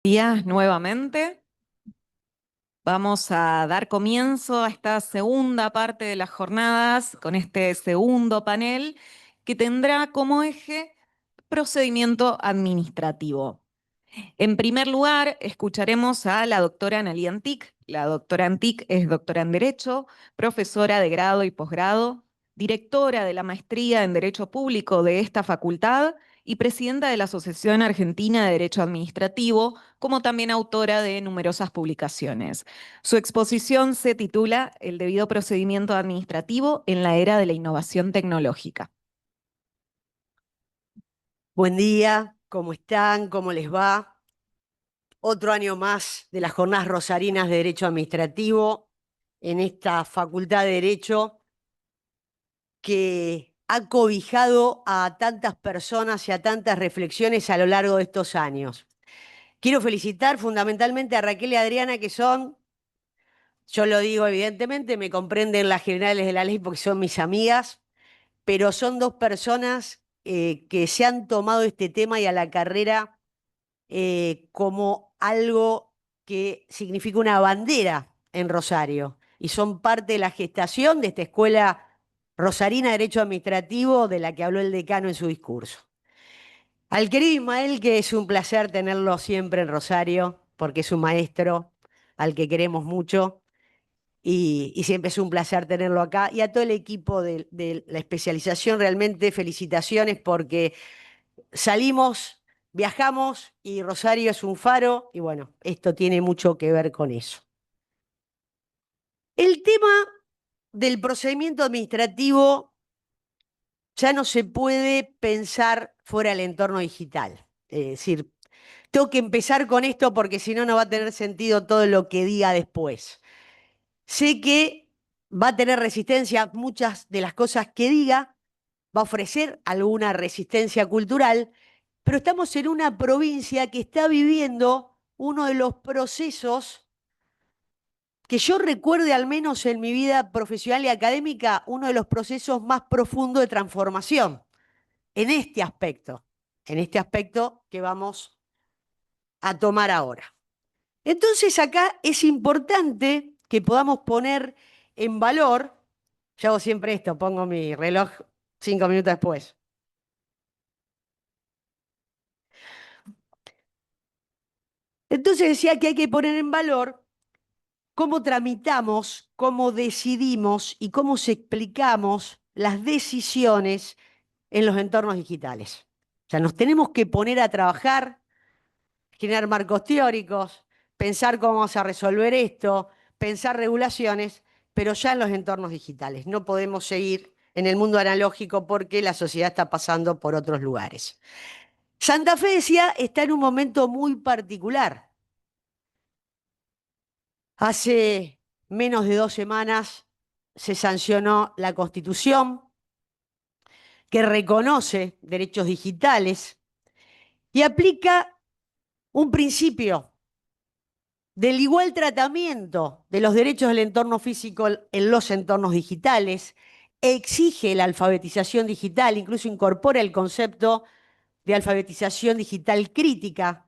Días nuevamente. Vamos a dar comienzo a esta segunda parte de las jornadas con este segundo panel que tendrá como eje procedimiento administrativo. En primer lugar, escucharemos a la doctora Analía Antic. La doctora Antic es doctora en Derecho, profesora de grado y posgrado, directora de la maestría en Derecho Público de esta facultad y presidenta de la Asociación Argentina de Derecho Administrativo, como también autora de numerosas publicaciones. Su exposición se titula El debido procedimiento administrativo en la era de la innovación tecnológica. Buen día, ¿cómo están? ¿Cómo les va? Otro año más de las jornadas rosarinas de Derecho Administrativo en esta Facultad de Derecho que ha cobijado a tantas personas y a tantas reflexiones a lo largo de estos años. Quiero felicitar fundamentalmente a Raquel y Adriana, que son, yo lo digo evidentemente, me comprenden las generales de la ley porque son mis amigas, pero son dos personas que se han tomado este tema y a la carrera como algo que significa una bandera en Rosario y son parte de la gestación de esta escuela rosarina de Derecho Administrativo de la que habló el decano en su discurso. Al querido Ismael, que es un placer tenerlo siempre en Rosario, porque es un maestro al que queremos mucho y siempre es un placer tenerlo acá, y a todo el equipo de la especialización, realmente felicitaciones porque salimos, viajamos y Rosario es un faro y bueno, esto tiene mucho que ver con eso. El tema del procedimiento administrativo ya no se puede pensar fuera del entorno digital. Es decir, tengo que empezar con esto porque si no, no va a tener sentido todo lo que diga después. Sé que va a tener resistencia a muchas de las cosas que diga, va a ofrecer alguna resistencia cultural, pero estamos en una provincia que está viviendo uno de los procesos que yo recuerde al menos en mi vida profesional y académica, uno de los procesos más profundos de transformación en este aspecto que vamos a tomar ahora. Entonces acá es importante que podamos poner en valor, yo hago siempre esto, pongo mi reloj 5 minutos después. Entonces decía que hay que poner en valor cómo tramitamos, cómo decidimos y cómo se explicamos las decisiones en los entornos digitales. O sea, nos tenemos que poner a trabajar, generar marcos teóricos, pensar cómo vamos a resolver esto, pensar regulaciones, pero ya en los entornos digitales. No podemos seguir en el mundo analógico porque la sociedad está pasando por otros lugares. Santa Fe, decía, está en un momento muy particular. Hace menos de 2 semanas se sancionó la Constitución que reconoce derechos digitales y aplica un principio del igual tratamiento de los derechos del entorno físico en los entornos digitales, exige la alfabetización digital, incluso incorpora el concepto de alfabetización digital crítica,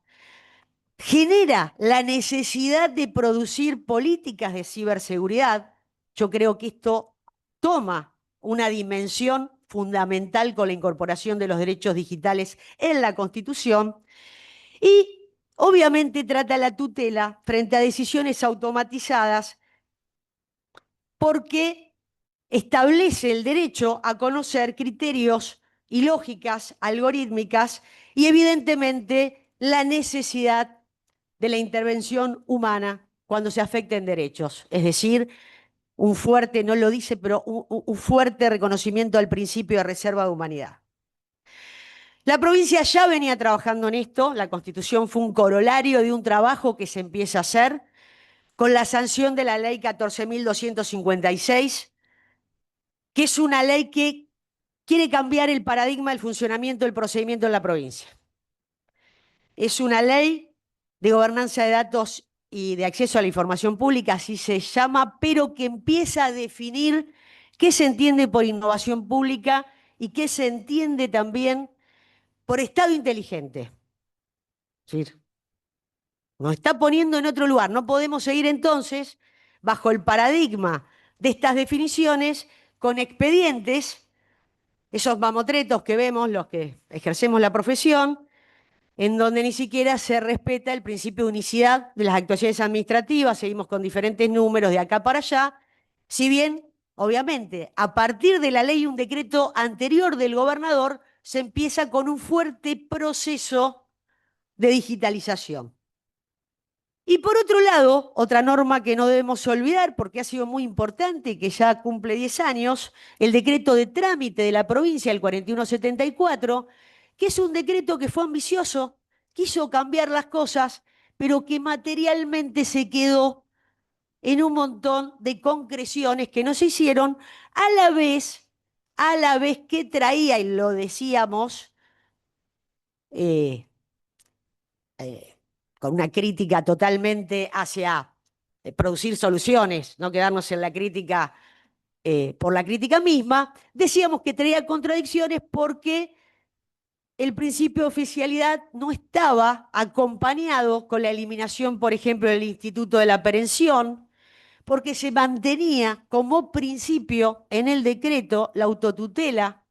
genera la necesidad de producir políticas de ciberseguridad. Yo creo que esto toma una dimensión fundamental con la incorporación de los derechos digitales en la Constitución y obviamente trata la tutela frente a decisiones automatizadas porque establece el derecho a conocer criterios y lógicas algorítmicas y evidentemente la necesidad de la intervención humana cuando se afecten derechos, es decir, un fuerte, no lo dice, pero un fuerte reconocimiento al principio de reserva de humanidad. La provincia ya venía trabajando en esto, la Constitución fue un corolario de un trabajo que se empieza a hacer con la sanción de la ley 14.256, que es una ley que quiere cambiar el paradigma del funcionamiento del procedimiento en la provincia. Es una ley de gobernanza de datos y de acceso a la información pública, así se llama, pero que empieza a definir qué se entiende por innovación pública y qué se entiende también por Estado inteligente. ¿Sí? nos está poniendo en otro lugar. No podemos seguir entonces bajo el paradigma de estas definiciones con expedientes, esos mamotretos que vemos los que ejercemos la profesión, en donde ni siquiera se respeta el principio de unicidad de las actuaciones administrativas, seguimos con diferentes números de acá para allá, si bien, obviamente, a partir de la ley y un decreto anterior del gobernador, se empieza con un fuerte proceso de digitalización. Y por otro lado, otra norma que no debemos olvidar, porque ha sido muy importante, que ya cumple 10 años, el decreto de trámite de la provincia, el 4174, que es un decreto que fue ambicioso, quiso cambiar las cosas, pero que materialmente se quedó en un montón de concreciones que no se hicieron, a la vez que traía, y lo decíamos, eh, eh, con una crítica totalmente hacia producir soluciones, no quedarnos en la crítica por la crítica misma, decíamos que traía contradicciones porque el principio de oficialidad no estaba acompañado con la eliminación, por ejemplo, del Instituto de la Aprehensión, porque se mantenía como principio en el decreto la autotutela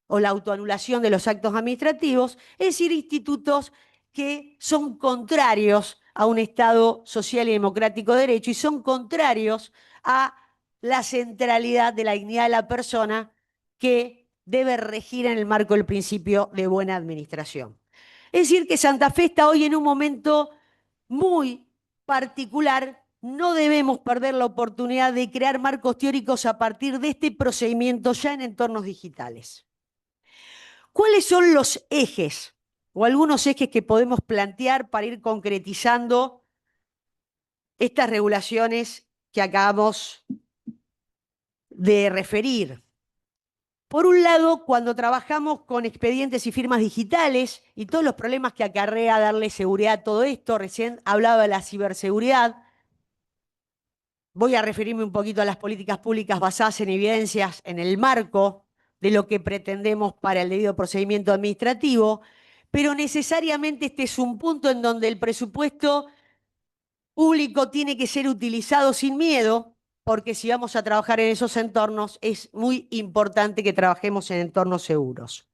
o la autoanulación de los actos administrativos, es decir, institutos que son contrarios a un Estado social y democrático de derecho y son contrarios a la centralidad de la dignidad de la persona que debe regir en el marco del principio de buena administración. Es decir, que Santa Fe está hoy en un momento muy particular. No debemos perder la oportunidad de crear marcos teóricos a partir de este procedimiento ya en entornos digitales. ¿Cuáles son los ejes o algunos ejes que podemos plantear para ir concretizando estas regulaciones que acabamos de referir? Por un lado, cuando trabajamos con expedientes y firmas digitales y todos los problemas que acarrea darle seguridad a todo esto, recién hablaba de la ciberseguridad, voy a referirme un poquito a las políticas públicas basadas en evidencias en el marco de lo que pretendemos para el debido procedimiento administrativo, pero necesariamente este es un punto en donde el presupuesto público tiene que ser utilizado sin miedo, porque si vamos a trabajar en esos entornos, es muy importante que trabajemos en entornos seguros.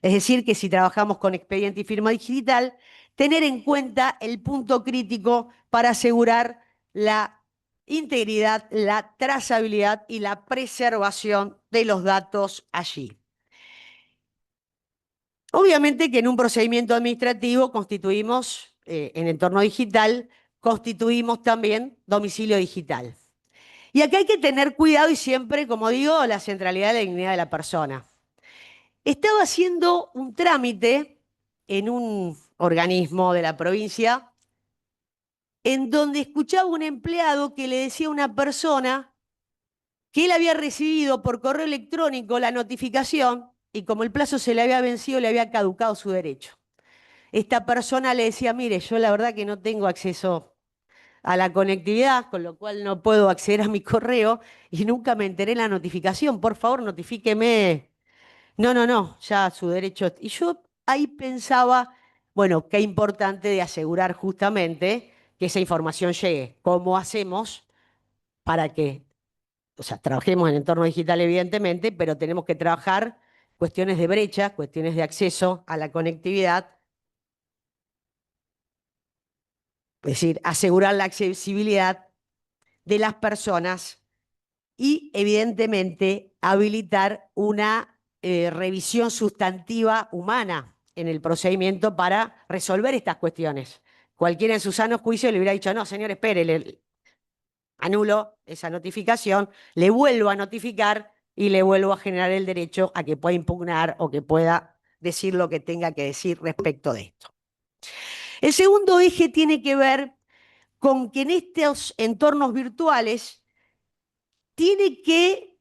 Es decir, que si trabajamos con expediente y firma digital, tener en cuenta el punto crítico para asegurar la integridad, la trazabilidad y la preservación de los datos allí. Obviamente que en un procedimiento administrativo constituimos, en entorno digital, constituimos también domicilio digital. Y acá hay que tener cuidado y siempre, como digo, la centralidad de la dignidad de la persona. Estaba haciendo un trámite en un organismo de la provincia en donde escuchaba un empleado que le decía a una persona que él había recibido por correo electrónico la notificación y como el plazo se le había vencido, le había caducado su derecho. Esta persona le decía, mire, yo la verdad que no tengo acceso a la conectividad, con lo cual no puedo acceder a mi correo y nunca me enteré la notificación. Por favor, notifíqueme. No, no, no, ya su derecho. Y yo ahí pensaba, bueno, qué importante de asegurar justamente que esa información llegue. ¿Cómo hacemos para que, o sea, trabajemos en entorno digital evidentemente, pero tenemos que trabajar cuestiones de brecha, cuestiones de acceso a la conectividad, es decir, asegurar la accesibilidad de las personas y evidentemente habilitar una revisión sustantiva humana en el procedimiento para resolver estas cuestiones. Cualquiera en su sano juicio le hubiera dicho, no, señor, espere, le anulo esa notificación, le vuelvo a notificar y le vuelvo a generar el derecho a que pueda impugnar o que pueda decir lo que tenga que decir respecto de esto. El segundo eje tiene que ver con que en estos entornos virtuales tienen que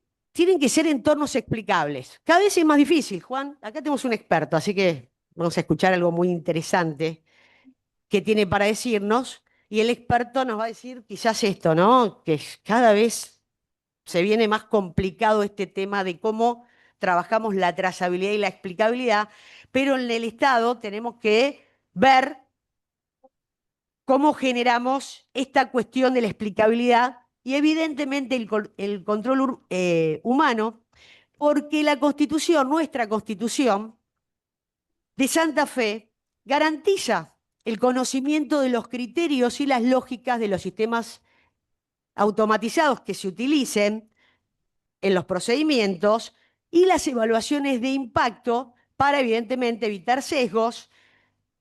ser entornos explicables. Cada vez es más difícil, Juan. Acá tenemos un experto, así que vamos a escuchar algo muy interesante que tiene para decirnos. Y el experto nos va a decir quizás esto, ¿no? Que cada vez se viene más complicado este tema de cómo trabajamos la trazabilidad y la explicabilidad, pero en el Estado tenemos que ver cómo generamos esta cuestión de la explicabilidad y evidentemente el control humano, porque la Constitución, nuestra Constitución de Santa Fe, garantiza el conocimiento de los criterios y las lógicas de los sistemas automatizados que se utilicen en los procedimientos y las evaluaciones de impacto para, evidentemente, evitar sesgos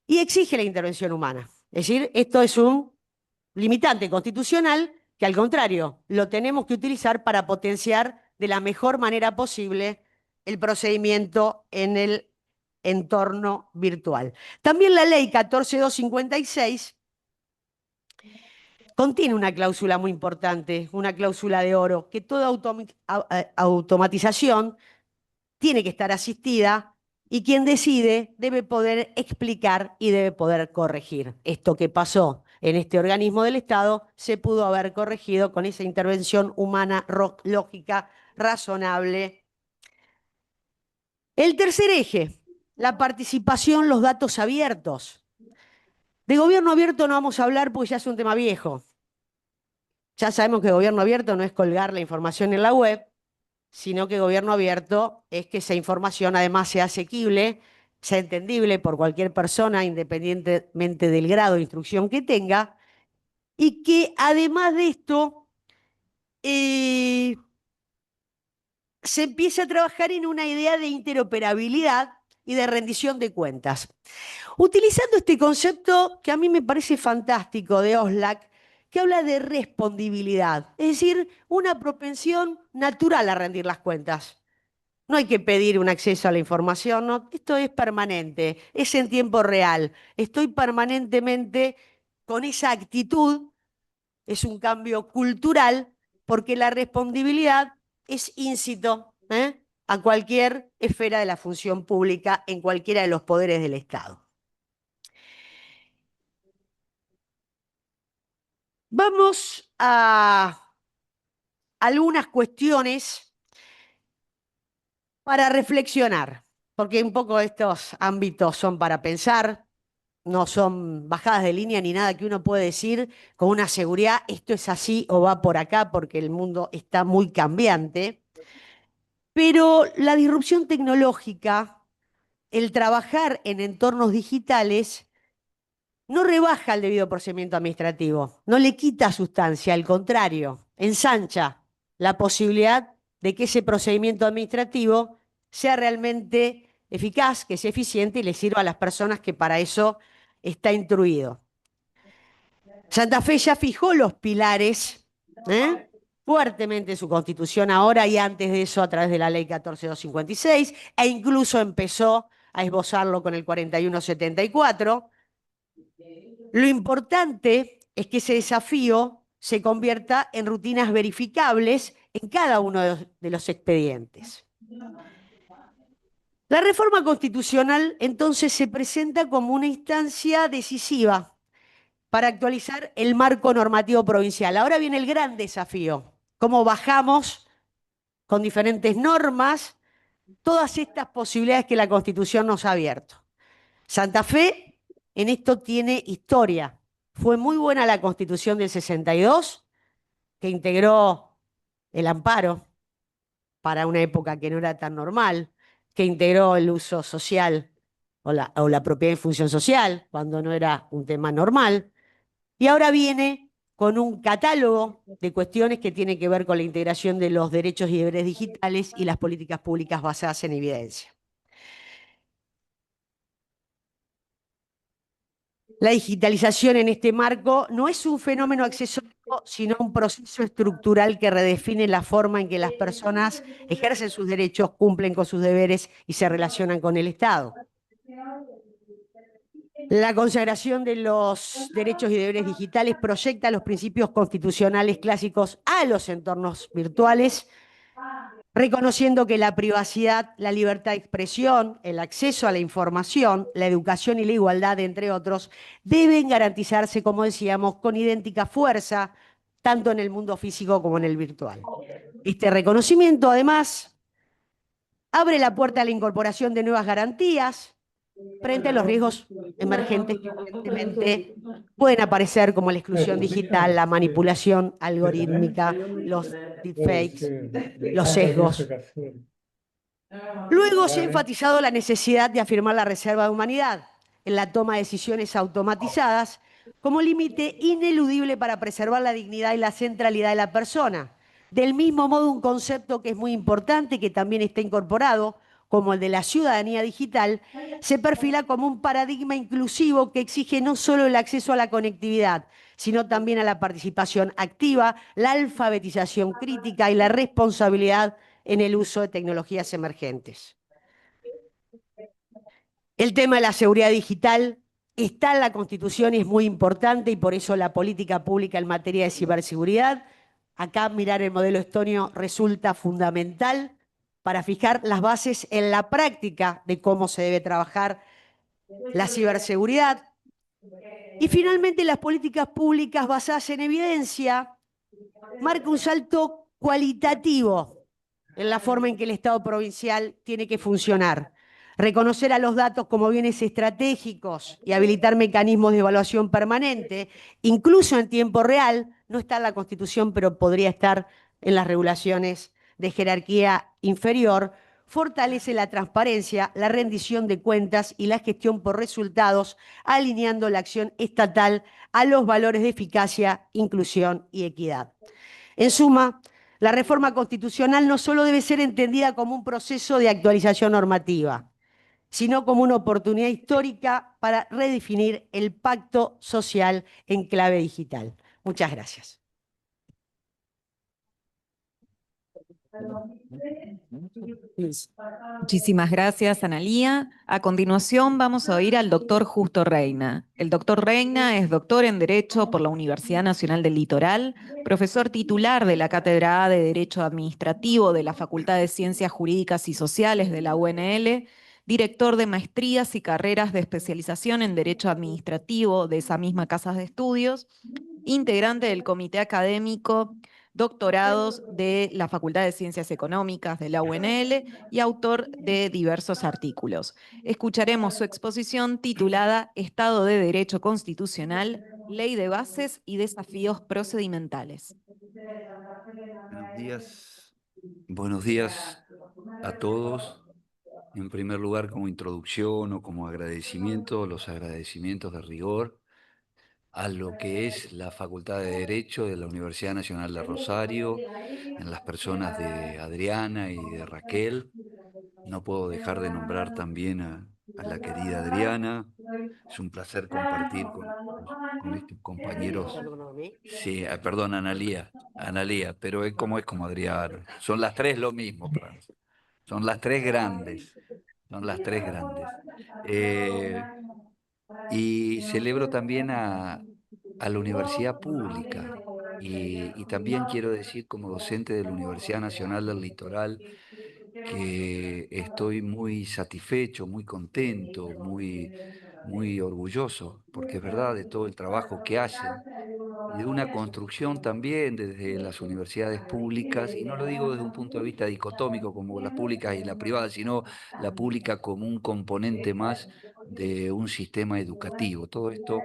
y exige la intervención humana. Es decir, esto es un limitante constitucional que, al contrario, lo tenemos que utilizar para potenciar de la mejor manera posible el procedimiento en el entorno virtual. También la ley 14256 contiene una cláusula muy importante, una cláusula de oro, que toda automatización tiene que estar asistida y quien decide debe poder explicar y debe poder corregir. Esto que pasó en este organismo del Estado se pudo haber corregido con esa intervención humana, lógica, razonable. El tercer eje, la participación, los datos abiertos. De gobierno abierto no vamos a hablar porque ya es un tema viejo. Ya sabemos que gobierno abierto no es colgar la información en la web, sino que gobierno abierto es que esa información además sea asequible, sea entendible por cualquier persona, independientemente del grado de instrucción que tenga, y que además de esto eh, se empiece a trabajar en una idea de interoperabilidad y de rendición de cuentas. Utilizando este concepto que a mí me parece fantástico de Oslac, que habla de respondibilidad, es decir, una propensión natural a rendir las cuentas. No hay que pedir un acceso a la información, no, esto es permanente, es en tiempo real. Estoy permanentemente con esa actitud, es un cambio cultural, porque la respondibilidad es íncito, a cualquier esfera de la función pública, en cualquiera de los poderes del Estado. Vamos a algunas cuestiones para reflexionar, porque un poco estos ámbitos son para pensar, no son bajadas de línea ni nada que uno puede decir con una seguridad, esto es así o va por acá, porque el mundo está muy cambiante. Pero la disrupción tecnológica, el trabajar en entornos digitales, no rebaja el debido procedimiento administrativo, no le quita sustancia, al contrario, ensancha la posibilidad de que ese procedimiento administrativo sea realmente eficaz, que sea eficiente y le sirva a las personas que para eso está instruido. Santa Fe ya fijó los pilares fuertemente en su constitución ahora y antes de eso a través de la ley 14256 e incluso empezó a esbozarlo con el 4174. Lo importante es que ese desafío se convierta en rutinas verificables en cada uno de los expedientes. La reforma constitucional entonces se presenta como una instancia decisiva para actualizar el marco normativo provincial. Ahora viene el gran desafío, cómo bajamos con diferentes normas todas estas posibilidades que la Constitución nos ha abierto. Santa Fe en esto tiene historia. Fue muy buena la Constitución del 62, que integró el amparo para una época que no era tan normal, que integró el uso social o la propiedad en función social, cuando no era un tema normal. Y ahora viene con un catálogo de cuestiones que tienen que ver con la integración de los derechos y deberes digitales y las políticas públicas basadas en evidencia. La digitalización en este marco no es un fenómeno accesorio, sino un proceso estructural que redefine la forma en que las personas ejercen sus derechos, cumplen con sus deberes y se relacionan con el Estado. La consagración de los derechos y deberes digitales proyecta los principios constitucionales clásicos a los entornos virtuales, reconociendo que la privacidad, la libertad de expresión, el acceso a la información, la educación y la igualdad, entre otros, deben garantizarse, como decíamos, con idéntica fuerza, tanto en el mundo físico como en el virtual. Este reconocimiento, además, abre la puerta a la incorporación de nuevas garantías, frente a los riesgos emergentes que evidentemente pueden aparecer como la exclusión digital, la manipulación algorítmica, los deepfakes, los sesgos. Luego se ha enfatizado la necesidad de afirmar la reserva de humanidad en la toma de decisiones automatizadas como límite ineludible para preservar la dignidad y la centralidad de la persona. Del mismo modo, un concepto que es muy importante, que también está incorporado, como el de la ciudadanía digital, se perfila como un paradigma inclusivo que exige no solo el acceso a la conectividad, sino también a la participación activa, la alfabetización crítica y la responsabilidad en el uso de tecnologías emergentes. El tema de la seguridad digital está en la Constitución y es muy importante, y por eso la política pública en materia de ciberseguridad. Acá mirar el modelo estonio resulta fundamental para fijar las bases en la práctica de cómo se debe trabajar la ciberseguridad. Y finalmente, las políticas públicas basadas en evidencia marca un salto cualitativo en la forma en que el Estado provincial tiene que funcionar. Reconocer a los datos como bienes estratégicos y habilitar mecanismos de evaluación permanente, incluso en tiempo real, no está en la Constitución, pero podría estar en las regulaciones de jerarquía inferior, fortalece la transparencia, la rendición de cuentas y la gestión por resultados, alineando la acción estatal a los valores de eficacia, inclusión y equidad. En suma, la reforma constitucional no solo debe ser entendida como un proceso de actualización normativa, sino como una oportunidad histórica para redefinir el pacto social en clave digital. Muchas gracias. Muchísimas gracias, Analía. A continuación vamos a oír al doctor Justo Reina. El doctor Reina es doctor en Derecho por la Universidad Nacional del Litoral, profesor titular de la Cátedra A de Derecho Administrativo de la Facultad de Ciencias Jurídicas y Sociales de la UNL, director de maestrías y carreras de especialización en Derecho Administrativo de esa misma casa de estudios, integrante del comité académico doctorados de la Facultad de Ciencias Económicas de la UNL y autor de diversos artículos. Escucharemos su exposición titulada Estado de Derecho Constitucional, Ley de Bases y Desafíos Procedimentales. Buenos días a todos. En primer lugar, como introducción o como agradecimiento, los agradecimientos de rigor a lo que es la Facultad de Derecho de la Universidad Nacional de Rosario, en las personas de Adriana y de Raquel. No puedo dejar de nombrar también a la querida Adriana. Es un placer compartir con estos compañeros. Sí, perdón, Analía, pero es como Adriana. Son las tres lo mismo para mí. Son las tres grandes. Son las tres grandes. Eh, y celebro también a la universidad pública. Y también quiero decir, como docente de la Universidad Nacional del Litoral, que estoy muy satisfecho, muy contento, muy orgulloso, porque es verdad de todo el trabajo que hacen y de una construcción también desde las universidades públicas, y no lo digo desde un punto de vista dicotómico como las públicas y la privada, sino la pública como un componente más de un sistema educativo. Todo esto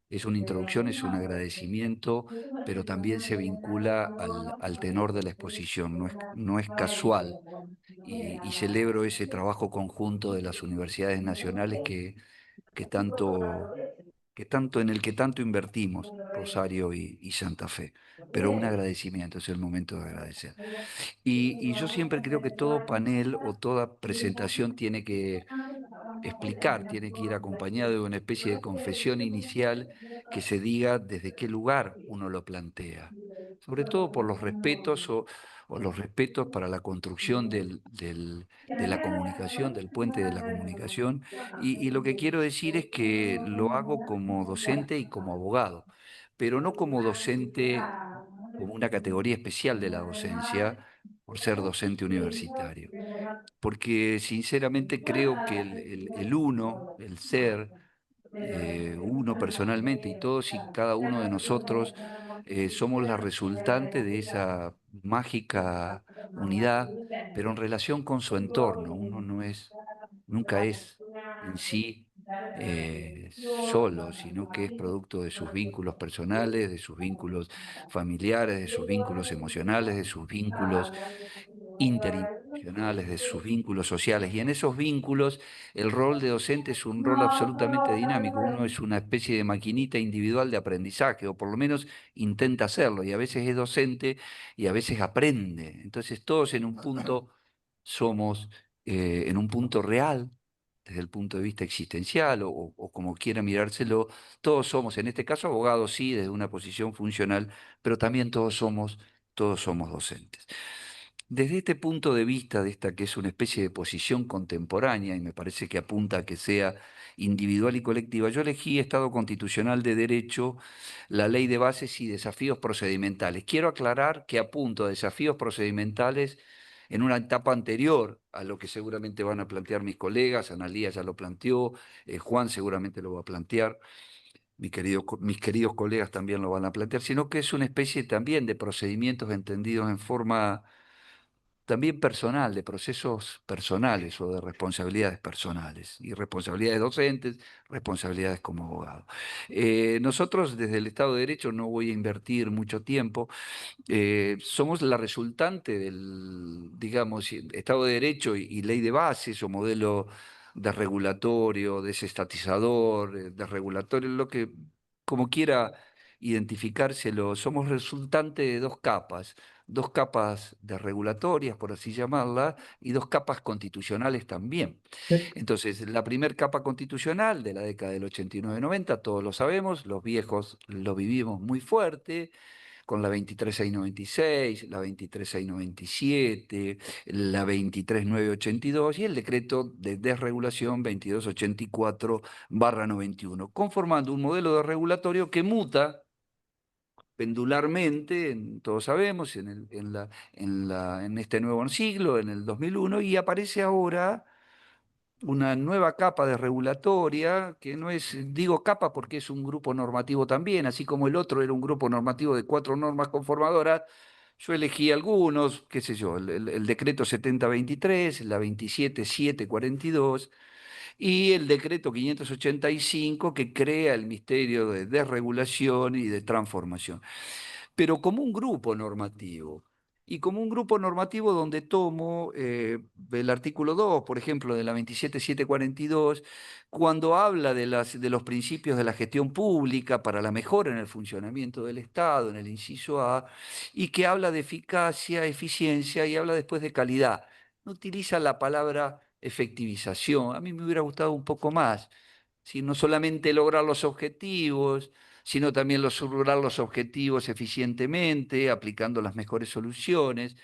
es una introducción, es un agradecimiento, pero también se vincula al tenor de la exposición, no es casual. Y celebro ese trabajo conjunto de las universidades nacionales que tanto en el que tanto invertimos, Rosario y Santa Fe. Pero un agradecimiento, es el momento de agradecer. Y yo siempre creo que todo panel o toda presentación tiene que explicar, tiene que ir acompañado de una especie de confesión inicial que se diga desde qué lugar uno lo plantea, sobre todo por los respetos o los respetos para la construcción de la comunicación, del puente de la comunicación. Y lo que quiero decir es que lo hago como docente y como abogado, pero no como docente como una categoría especial de la docencia, por ser docente universitario, porque sinceramente creo que el uno, el ser, uno personalmente y todos y cada uno de nosotros somos la resultante de esa mágica unidad, pero en relación con su entorno. Uno no es, nunca es en sí solo, sino que es producto de sus vínculos personales, de sus vínculos familiares, de sus vínculos emocionales, de sus vínculos interinstitucionales, de sus vínculos sociales. Y en esos vínculos el rol de docente es un rol absolutamente dinámico. Uno es una especie de maquinita individual de aprendizaje, o por lo menos intenta hacerlo, y a veces es docente y a veces aprende. Entonces todos en un punto somos, en un punto real, desde el punto de vista existencial o como quiera mirárselo, todos somos, en este caso abogados sí, desde una posición funcional, pero también todos somos docentes. Desde este punto de vista, de esta que es una especie de posición contemporánea, y me parece que apunta a que sea individual y colectiva, yo elegí Estado Constitucional de Derecho, la Ley de Bases y Desafíos Procedimentales. Quiero aclarar que apunto a desafíos procedimentales en una etapa anterior a lo que seguramente van a plantear mis colegas. Analía ya lo planteó, Juan seguramente lo va a plantear, mis queridos colegas también lo van a plantear, sino que es una especie también de procedimientos entendidos en forma también personal, de procesos personales o de responsabilidades personales, y responsabilidades docentes, responsabilidades como abogado. Nosotros desde el Estado de Derecho, no voy a invertir mucho tiempo, somos la resultante del, digamos, Estado de Derecho y ley de bases o modelo desregulatorio, desestatizador, desregulatorio, lo que como quiera identificárselo, somos resultante de dos capas desregulatorias, por así llamarlas, y dos capas constitucionales también. Entonces, la primera capa constitucional de la década del 89-90, todos lo sabemos, los viejos lo vivimos muy fuerte, con la 23696, la 23697, la 23982 y el decreto de desregulación 2284/91, conformando un modelo de regulatorio que muta pendularmente, todos sabemos, en este nuevo siglo, en el 2001, y aparece ahora una nueva capa de regulatoria, que no es, digo capa porque es un grupo normativo también, así como el otro era un grupo normativo de 4 normas conformadoras. Yo elegí algunos, qué sé yo, el decreto 7023, la 27742 y el decreto 585 que crea el Ministerio de Desregulación y de Transformación, pero como un grupo normativo. Y como un grupo normativo donde tomo el artículo 2, por ejemplo, de la 27742, cuando habla de los principios de la gestión pública para la mejora en el funcionamiento del Estado, en el inciso A, y que habla de eficacia, eficiencia y habla después de calidad. No utiliza la palabra efectivización. A mí me hubiera gustado un poco más, si no solamente lograr los objetivos, sino también lograr los objetivos eficientemente, aplicando las mejores soluciones,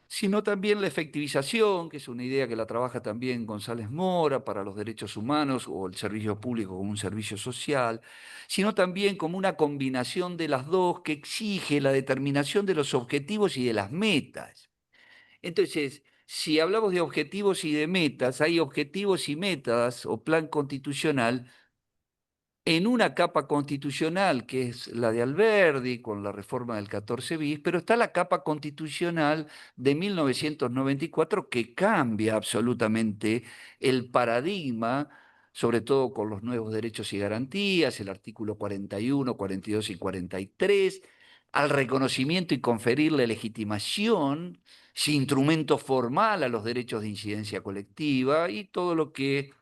sino también la efectivización, que es una idea que la trabaja también González Mora para los derechos humanos o el servicio público como un servicio social, sino también como una combinación de las dos que exige la determinación de los objetivos y de las metas. Entonces, si hablamos de objetivos y de metas, hay objetivos y metas o plan constitucional en una capa constitucional que es la de Alberdi con la reforma del 14 bis, pero está la capa constitucional de 1994 que cambia absolutamente el paradigma, sobre todo con los nuevos derechos y garantías, el artículo 41, 42 y 43, al reconocimiento y conferirle legitimación, sin instrumento formal a los derechos de incidencia colectiva y todo lo que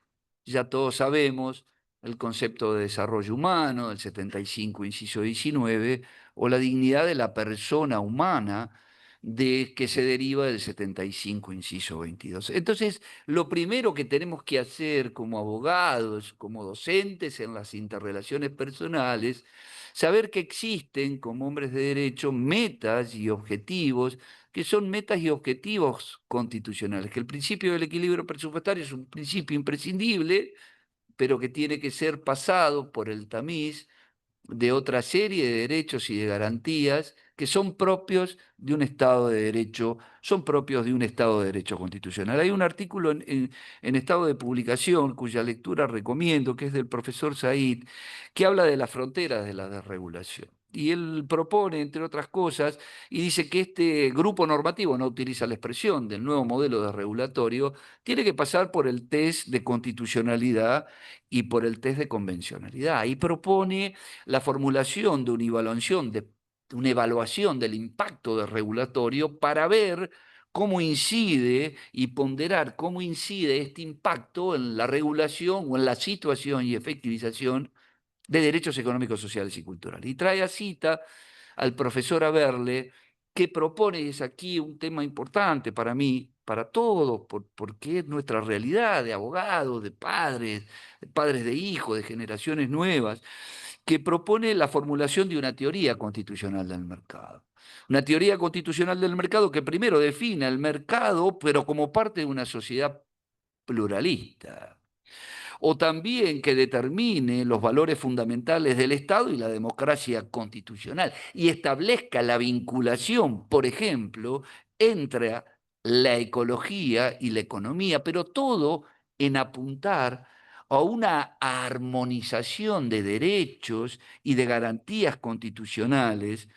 ya todos sabemos, el concepto de desarrollo humano del 75, inciso 19, o la dignidad de la persona humana que se deriva del 75, inciso 22. Entonces, lo primero que tenemos que hacer como abogados, como docentes en las interrelaciones personales, saber que existen como hombres de derecho metas y objetivos que son metas y objetivos constitucionales, que el principio del equilibrio presupuestario es un principio imprescindible, pero que tiene que ser pasado por el tamiz de otra serie de derechos y de garantías que son propios de un Estado de Derecho, son propios de un Estado de Derecho constitucional. Hay un artículo en estado de publicación, cuya lectura recomiendo, que es del profesor Said, que habla de las fronteras de la desregulación. Y él propone, entre otras cosas, y dice que este grupo normativo, no utiliza la expresión del nuevo modelo de regulatorio, tiene que pasar por el test de constitucionalidad y por el test de convencionalidad. Y propone la formulación de una evaluación del impacto del regulatorio para ver cómo incide y ponderar cómo incide este impacto en la regulación o en la situación y efectivización de Derechos Económicos, Sociales y Culturales. Y trae a cita al profesor Aberle, que propone, y es aquí un tema importante para mí, para todos, porque es nuestra realidad de abogados, de padres de hijos, de generaciones nuevas, que propone la formulación de una teoría constitucional del mercado. Una teoría constitucional del mercado que primero define el mercado, pero como parte de una sociedad pluralista, o también que determine los valores fundamentales del Estado y la democracia constitucional y establezca la vinculación, por ejemplo, entre la ecología y la economía, pero todo en apuntar a una armonización de derechos y de garantías constitucionales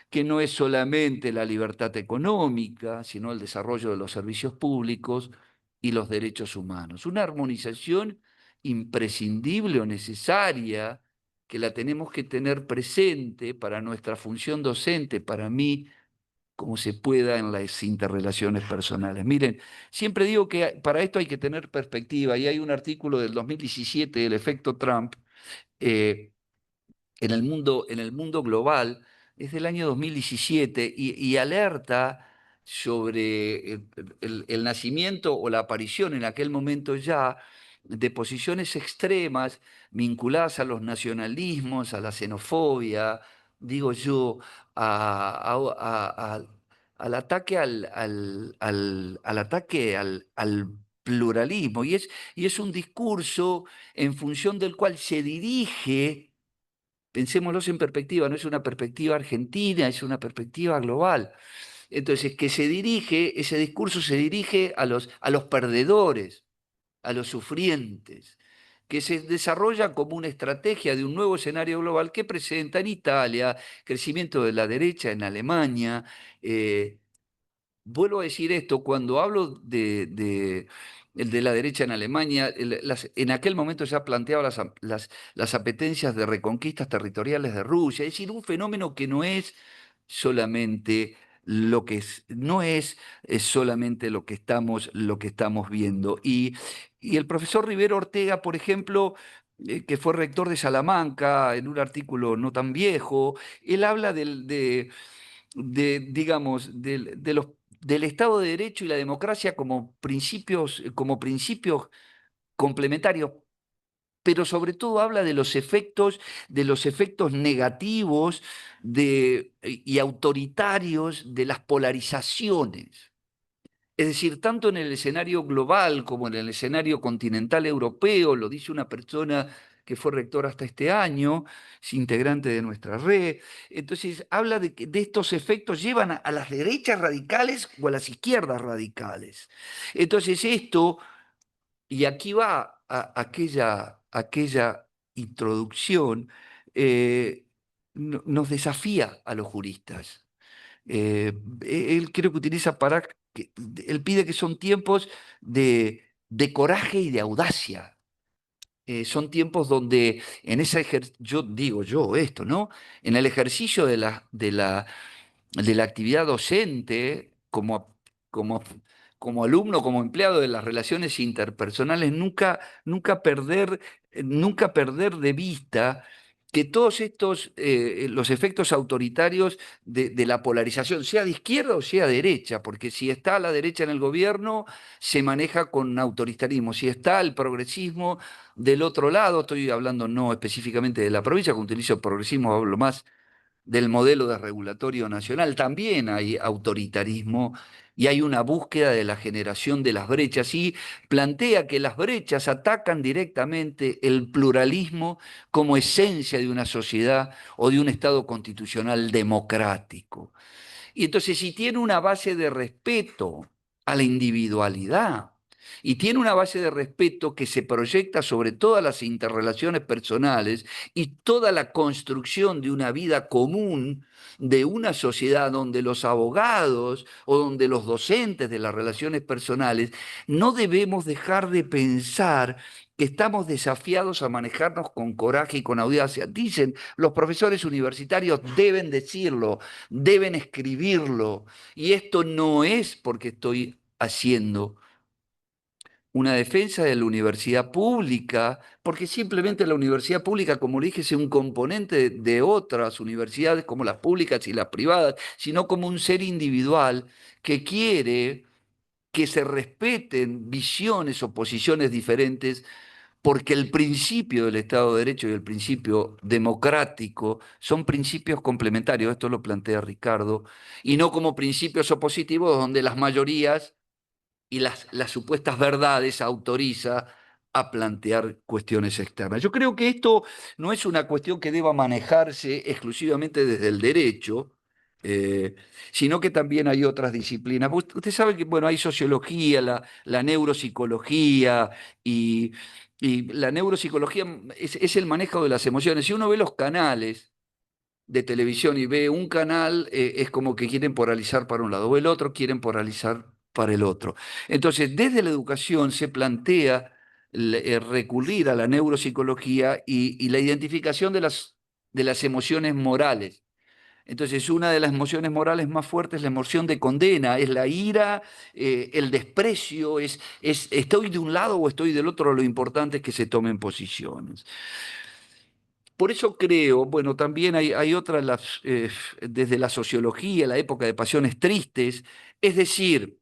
que no es solamente la libertad económica, sino el desarrollo de los servicios públicos y los derechos humanos. Una armonización imprescindible o necesaria que la tenemos que tener presente para nuestra función docente, para mí, como se pueda en las interrelaciones personales. Miren, siempre digo que para esto hay que tener perspectiva, y hay un artículo del 2017 del efecto Trump, eh, en el mundo global, es del año 2017, y alerta sobre el nacimiento o la aparición en aquel momento ya de posiciones extremas vinculadas a los nacionalismos, a la xenofobia, digo yo, al ataque al ataque al pluralismo. Y es un discurso en función del cual se dirige. Pensémoslo en perspectiva, no es una perspectiva argentina, es una perspectiva global. Entonces, ese discurso se dirige a los perdedores, a los sufrientes, que se desarrolla como una estrategia de un nuevo escenario global que presenta en Italia crecimiento de la derecha, en Alemania. Vuelvo a decir esto, cuando hablo el de la derecha en Alemania, en aquel momento ya planteaba las apetencias de reconquistas territoriales de Rusia, es decir, un fenómeno que no es solamente lo que no es solamente lo que estamos viendo. Y el profesor Rivero Ortega, por ejemplo, que fue rector de Salamanca, en un artículo no tan viejo, él habla digamos, del Estado de Derecho y la democracia como principios complementarios, pero sobre todo habla de los efectos negativos y autoritarios de las polarizaciones. Es decir, tanto en el escenario global como en el escenario continental europeo, lo dice una persona que fue rector hasta este año, es integrante de nuestra red. Entonces, habla de que de estos efectos llevan a las derechas radicales o a las izquierdas radicales. Entonces, esto, y aquí va aquella introducción, nos desafía a los juristas. Eh, Él creo que utiliza él pide que son tiempos de coraje y de audacia. Son tiempos donde yo digo yo esto, ¿no? En el ejercicio de la actividad docente, como, como alumno, como empleado de las relaciones interpersonales, nunca perder de vista que todos estos, los efectos autoritarios de la polarización, sea de izquierda o sea de derecha, porque si está a la derecha en el gobierno, se maneja con autoritarismo. Si está el progresismo del otro lado, estoy hablando no específicamente de la provincia, que utilizo el progresismo, hablo más del modelo de regulatorio nacional, también hay autoritarismo y hay una búsqueda de la generación de las brechas, y plantea que las brechas atacan directamente el pluralismo como esencia de una sociedad o de un Estado constitucional democrático. Y entonces, si tiene una base de respeto a la individualidad, y tiene una base de respeto que se proyecta sobre todas las interrelaciones personales y toda la construcción de una vida común, de una sociedad donde los abogados o donde los docentes de las relaciones personales no debemos dejar de pensar que estamos desafiados a manejarnos con coraje y con audacia. Dicen, los profesores universitarios deben decirlo, deben escribirlo, y esto no es porque estoy haciendo una defensa de la universidad pública, porque simplemente la universidad pública, como le dije, es un componente de otras universidades como las públicas y las privadas, sino como un ser individual que quiere que se respeten visiones o posiciones diferentes, porque el principio del Estado de Derecho y el principio democrático son principios complementarios, esto lo plantea Ricardo, y no como principios opositivos donde las mayorías y las supuestas verdades autoriza a plantear cuestiones externas. Yo creo que esto no es una cuestión que deba manejarse exclusivamente desde el derecho, eh, sino que también hay otras disciplinas. Usted sabe que, bueno, hay sociología, la neuropsicología, y, y la neuropsicología es el manejo de las emociones. Si uno ve los canales de televisión y ve un canal, es como que quieren polarizar para un lado, o el otro quieren polarizar para el otro. Entonces, desde la educación se plantea recurrir a la neuropsicología y la identificación de las emociones morales. Entonces, una de las emociones morales más fuertes es la emoción de condena, es la ira, el desprecio, es estoy de un lado o estoy del otro, lo importante es que se tomen posiciones. Por eso creo, bueno, también hay otras, desde la sociología, la época de pasiones tristes, es decir,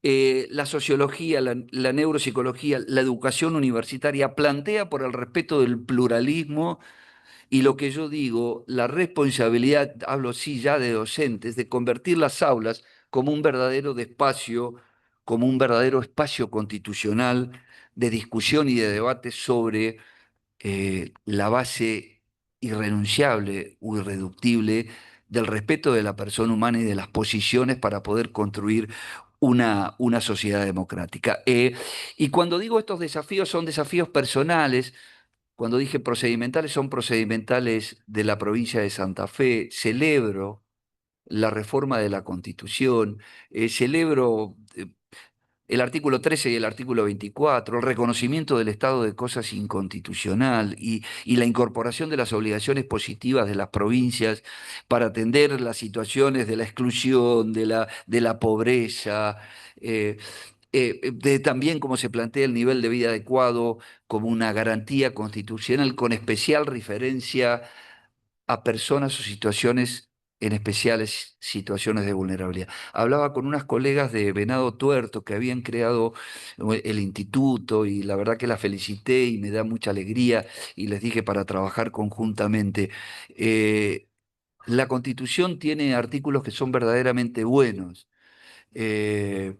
la sociología, la neuropsicología, la educación universitaria plantea por el respeto del pluralismo y lo que yo digo, la responsabilidad, hablo sí ya de docentes, de convertir las aulas como un verdadero espacio, como un verdadero espacio constitucional de discusión y de debate sobre la base irrenunciable o irreductible del respeto de la persona humana y de las posiciones para poder construir una sociedad democrática. Y cuando digo estos desafíos, son desafíos personales. Cuando dije procedimentales, son procedimentales de la provincia de Santa Fe. Celebro la reforma de la Constitución, celebro el artículo 13 y el artículo 24, el reconocimiento del estado de cosas inconstitucional y la incorporación de las obligaciones positivas de las provincias para atender las situaciones de la exclusión, de la pobreza, de también como se plantea el nivel de vida adecuado como una garantía constitucional con especial referencia a personas o situaciones, en especiales situaciones de vulnerabilidad. Hablaba con unas colegas de Venado Tuerto que habían creado el instituto, y la verdad que las felicité y me da mucha alegría, y les dije para trabajar conjuntamente. La Constitución tiene artículos que son verdaderamente buenos, eh,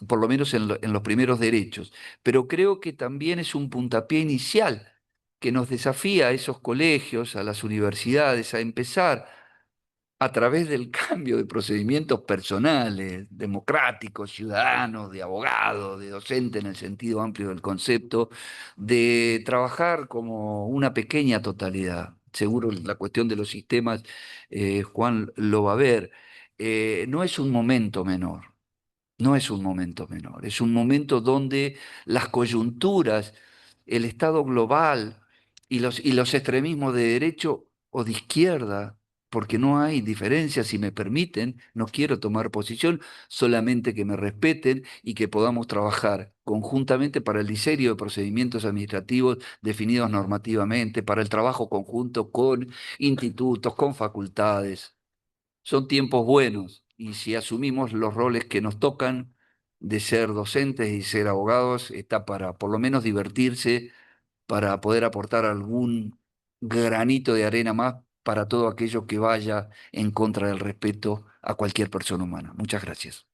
por lo menos en los primeros derechos, pero creo que también es un puntapié inicial que nos desafía a esos colegios, a las universidades, a empezar a través del cambio de procedimientos personales, democráticos, ciudadanos, de abogado, de docente en el sentido amplio del concepto, de trabajar como una pequeña totalidad. Seguro la cuestión de los sistemas, Juan lo va a ver. No es un momento menor. No es un momento menor, es un momento donde las coyunturas, el estado global y los extremismos de derecho o de izquierda, porque no hay diferencias, si me permiten, no quiero tomar posición, solamente que me respeten y que podamos trabajar conjuntamente para el diseño de procedimientos administrativos definidos normativamente, para el trabajo conjunto con institutos, con facultades. Son tiempos buenos, y si asumimos los roles que nos tocan de ser docentes y ser abogados, está para por lo menos divertirse, para poder aportar algún granito de arena más para todo aquello que vaya en contra del respeto a cualquier persona humana. Muchas gracias.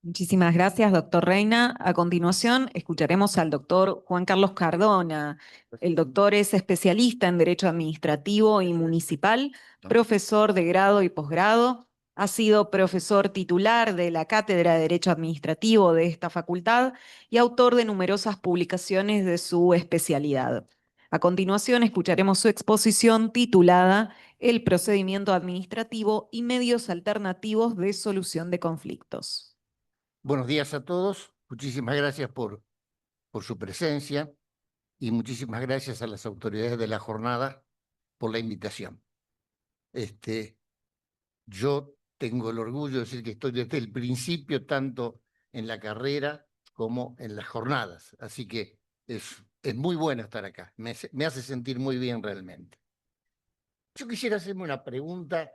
Muchísimas gracias, doctor Reina. A continuación, escucharemos al doctor Juan Carlos Cardona. El doctor es especialista en Derecho Administrativo y Municipal, profesor de grado y posgrado. Ha sido profesor titular de la Cátedra de Derecho Administrativo de esta facultad y autor de numerosas publicaciones de su especialidad. A continuación, escucharemos su exposición titulada El procedimiento administrativo y medios alternativos de solución de conflictos. Buenos días a todos. Muchísimas gracias por su presencia y muchísimas gracias a las autoridades de la jornada por la invitación. Yo tengo el orgullo de decir que estoy desde el principio, tanto en la carrera como en las jornadas. Así que es muy bueno estar acá. Me hace sentir muy bien realmente. Yo quisiera hacerme una pregunta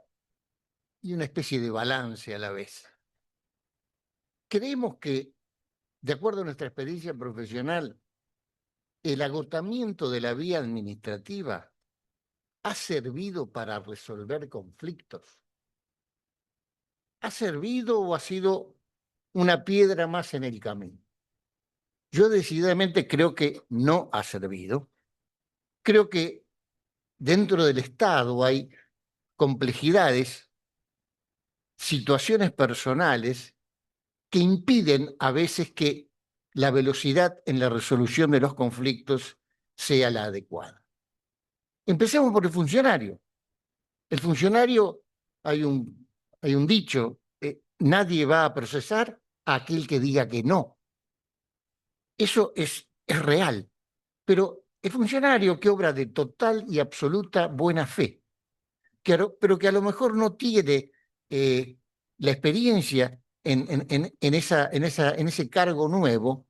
y una especie de balance a la vez. Creemos que, de acuerdo a nuestra experiencia profesional, el agotamiento de la vía administrativa ha servido para resolver conflictos. ¿Ha servido o ha sido una piedra más en el camino? Yo decididamente creo que no ha servido. Creo que dentro del Estado hay complejidades, situaciones personales que impiden a veces que la velocidad en la resolución de los conflictos sea la adecuada. Empecemos por el funcionario. El funcionario, hay un dicho, nadie va a procesar a aquel que diga que no. Eso es real, pero el funcionario que obra de total y absoluta buena fe, pero que a lo mejor no tiene la experiencia en ese cargo nuevo,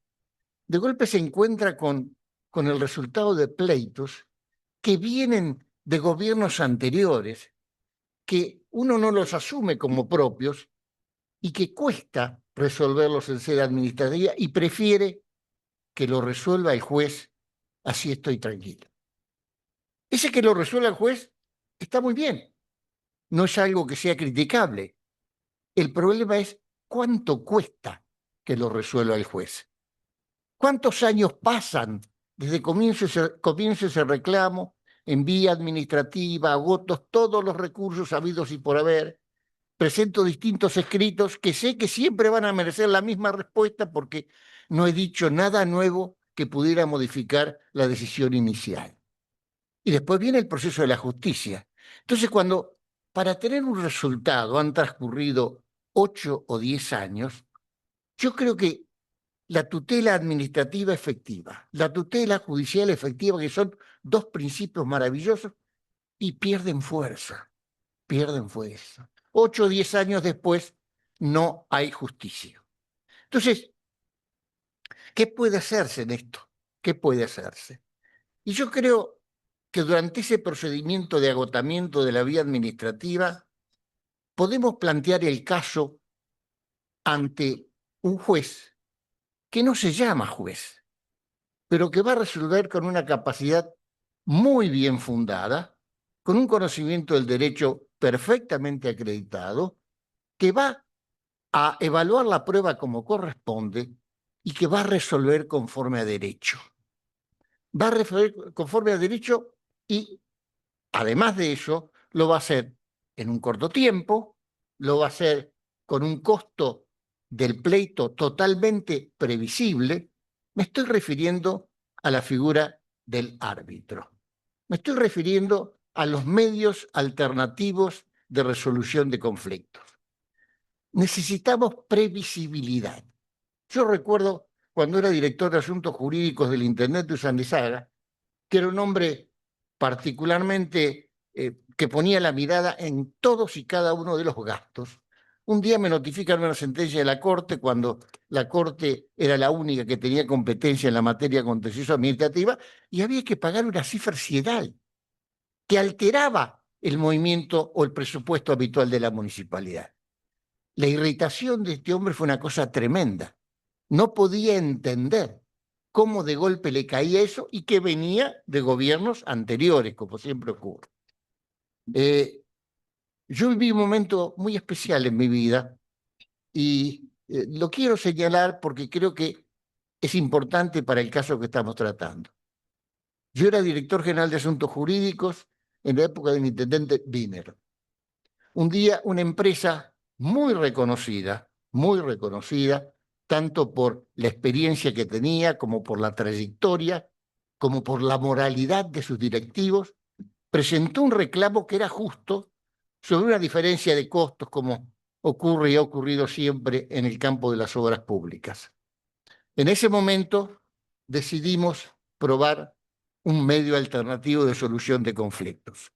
de golpe se encuentra con el resultado de pleitos que vienen de gobiernos anteriores, que uno no los asume como propios y que cuesta resolverlos en sede administrativa y prefiere que lo resuelva el juez, así estoy tranquilo. Ese que lo resuelva el juez está muy bien, no es algo que sea criticable. El problema es cuánto cuesta que lo resuelva el juez. ¿Cuántos años pasan desde comienzo ese reclamo en vía administrativa, agoto todos los recursos habidos y por haber? Presento distintos escritos que sé que siempre van a merecer la misma respuesta porque no he dicho nada nuevo que pudiera modificar la decisión inicial. Y después viene el proceso de la justicia. Entonces, cuando para tener un resultado han transcurrido 8 o 10 años, yo creo que la tutela administrativa efectiva, la tutela judicial efectiva, que son dos principios maravillosos, y pierden fuerza. 8 o 10 años después no hay justicia. Entonces, ¿qué puede hacerse en esto? ¿Qué puede hacerse? Y yo creo que durante ese procedimiento de agotamiento de la vía administrativa podemos plantear el caso ante un juez que no se llama juez, pero que va a resolver con una capacidad muy bien fundada, con un conocimiento del derecho perfectamente acreditado, que va a evaluar la prueba como corresponde y que va a resolver conforme a derecho. Va a resolver conforme a derecho y, además de eso, lo va a hacer en un corto tiempo, lo va a hacer con un costo del pleito totalmente previsible. Me estoy refiriendo a la figura del árbitro. Me estoy refiriendo a los medios alternativos de resolución de conflictos. Necesitamos previsibilidad. Yo recuerdo cuando era director de Asuntos Jurídicos del Intendente Usandizaga, que era un hombre particularmente que ponía la mirada en todos y cada uno de los gastos. Un día me notifican una sentencia de la Corte cuando la Corte era la única que tenía competencia en la materia contencioso administrativa y había que pagar una cifra sideral que alteraba el movimiento o el presupuesto habitual de la municipalidad. La irritación de este hombre fue una cosa tremenda. No podía entender cómo de golpe le caía eso y que venía de gobiernos anteriores, como siempre ocurre. Yo viví un momento muy especial en mi vida y Lo quiero señalar porque creo que es importante para el caso que estamos tratando. Yo era director general de Asuntos Jurídicos en la época del intendente Wiener. Un día una empresa muy reconocida, tanto por la experiencia que tenía, como por la trayectoria, como por la moralidad de sus directivos, presentó un reclamo que era justo sobre una diferencia de costos, como ocurre y ha ocurrido siempre en el campo de las obras públicas. En ese momento decidimos probar un medio alternativo de solución de conflictos.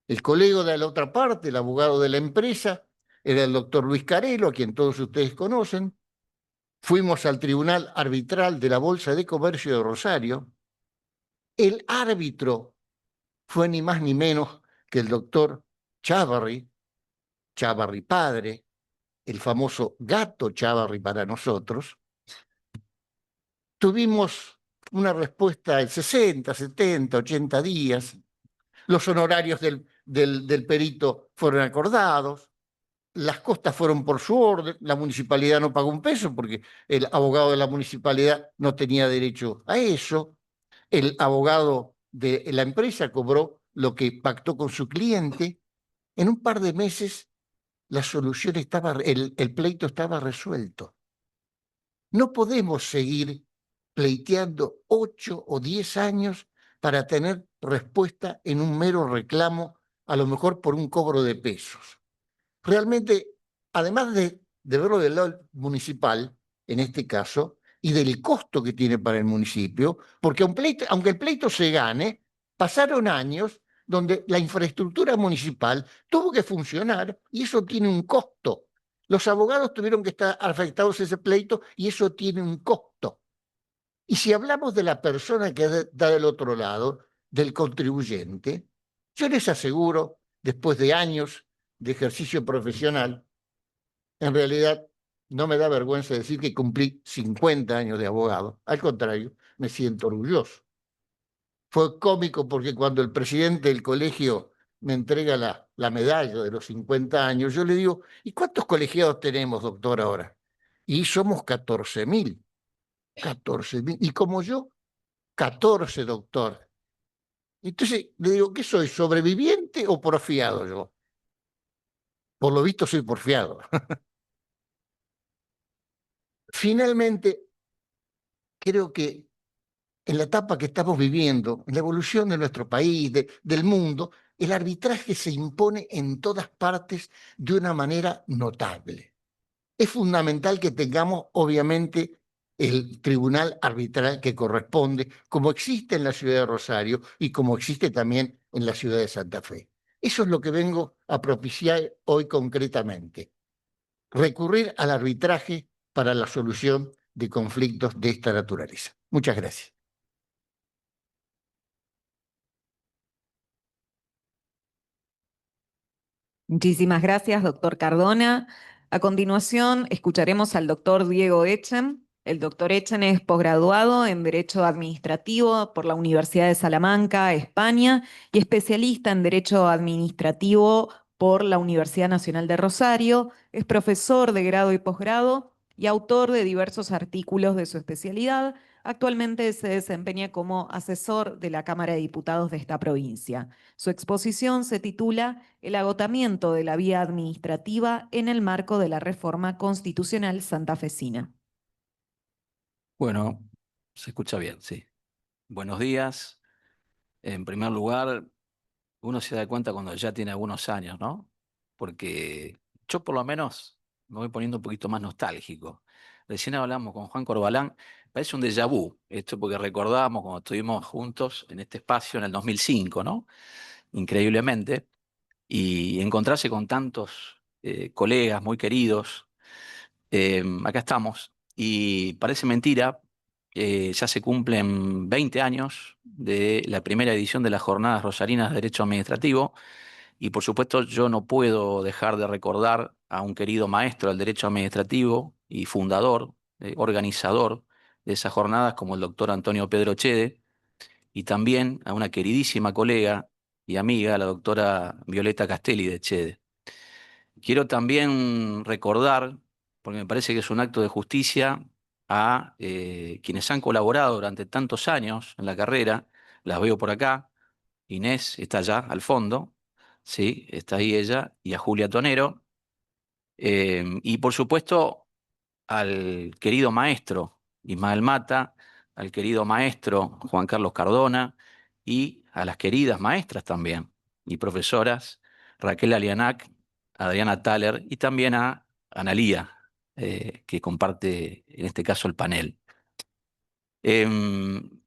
El colega de la otra parte, el abogado de la empresa, era el doctor Luis Carelo, a quien todos ustedes conocen. Fuimos al Tribunal Arbitral de la Bolsa de Comercio de Rosario. El árbitro fue ni más ni menos que el doctor Chávarri, Chávarri padre, el famoso gato Chávarri para nosotros. Tuvimos una respuesta en 60, 70, 80 días. Los honorarios del perito fueron acordados. Las costas fueron por su orden, la municipalidad no pagó un peso porque el abogado de la municipalidad no tenía derecho a eso. El abogado de la empresa cobró lo que pactó con su cliente. En un par de meses la solución estaba, el pleito estaba resuelto. No podemos seguir pleiteando 8 o 10 años para tener respuesta en un mero reclamo, a lo mejor por un cobro de pesos. Realmente, además de verlo del lado municipal, en este caso, y del costo que tiene para el municipio, porque aunque el pleito se gane, pasaron años donde la infraestructura municipal tuvo que funcionar y eso tiene un costo. Los abogados tuvieron que estar afectados a ese pleito y eso tiene un costo. Y si hablamos de la persona que está del otro lado, del contribuyente, yo les aseguro, después de años de ejercicio profesional, en realidad no me da vergüenza decir que cumplí 50 años de abogado. Al contrario, me siento orgulloso. Fue cómico porque cuando el presidente del colegio me entrega la medalla de los 50 años, yo le digo, ¿y cuántos colegiados tenemos, doctor, ahora? Y somos 14.000. 14.000. Y como yo, 14, doctor. Entonces le digo, ¿qué soy? ¿Sobreviviente o porfiado yo? Por lo visto soy porfiado. Finalmente, creo que en la etapa que estamos viviendo, en la evolución de nuestro país, del mundo, el arbitraje se impone en todas partes de una manera notable. Es fundamental que tengamos, obviamente, el tribunal arbitral que corresponde, como existe en la ciudad de Rosario y como existe también en la ciudad de Santa Fe. Eso es lo que vengo a propiciar hoy concretamente. Recurrir al arbitraje para la solución de conflictos de esta naturaleza. Muchas gracias. Muchísimas gracias, doctor Cardona. A continuación, escucharemos al doctor Diego Echen. El doctor Echen es posgraduado en Derecho Administrativo por la Universidad de Salamanca, España, y especialista en Derecho Administrativo por la Universidad Nacional de Rosario. Es profesor de grado y posgrado y autor de diversos artículos de su especialidad. Actualmente se desempeña como asesor de la Cámara de Diputados de esta provincia. Su exposición se titula El agotamiento de la vía administrativa en el marco de la reforma constitucional santafesina. Bueno, se escucha bien, sí. Buenos días. En primer lugar, uno se da cuenta cuando ya tiene algunos años, ¿no? Porque yo por lo menos me voy poniendo un poquito más nostálgico. Recién hablamos con Juan Corbalán, parece un déjà vu, esto porque recordábamos cuando estuvimos juntos en este espacio en el 2005, ¿no? Increíblemente. Y encontrarse con tantos colegas muy queridos. Acá estamos y parece mentira, ya se cumplen 20 años de la primera edición de las Jornadas Rosarinas de Derecho Administrativo y por supuesto yo no puedo dejar de recordar a un querido maestro del Derecho Administrativo y fundador, organizador de esas jornadas como el doctor Antonio Pedro Chede y también a una queridísima colega y amiga, la doctora Violeta Castelli de Chede. Quiero también recordar porque me parece que es un acto de justicia a quienes han colaborado durante tantos años en la carrera. Las veo por acá. Inés está allá al fondo, sí, está ahí ella, y a Julia Tonero. Y por supuesto al querido maestro Ismael Mata, al querido maestro Juan Carlos Cardona y a las queridas maestras también y profesoras Raquel Alianac, Adriana Thaler y también a Analía, que comparte en este caso el panel. Em,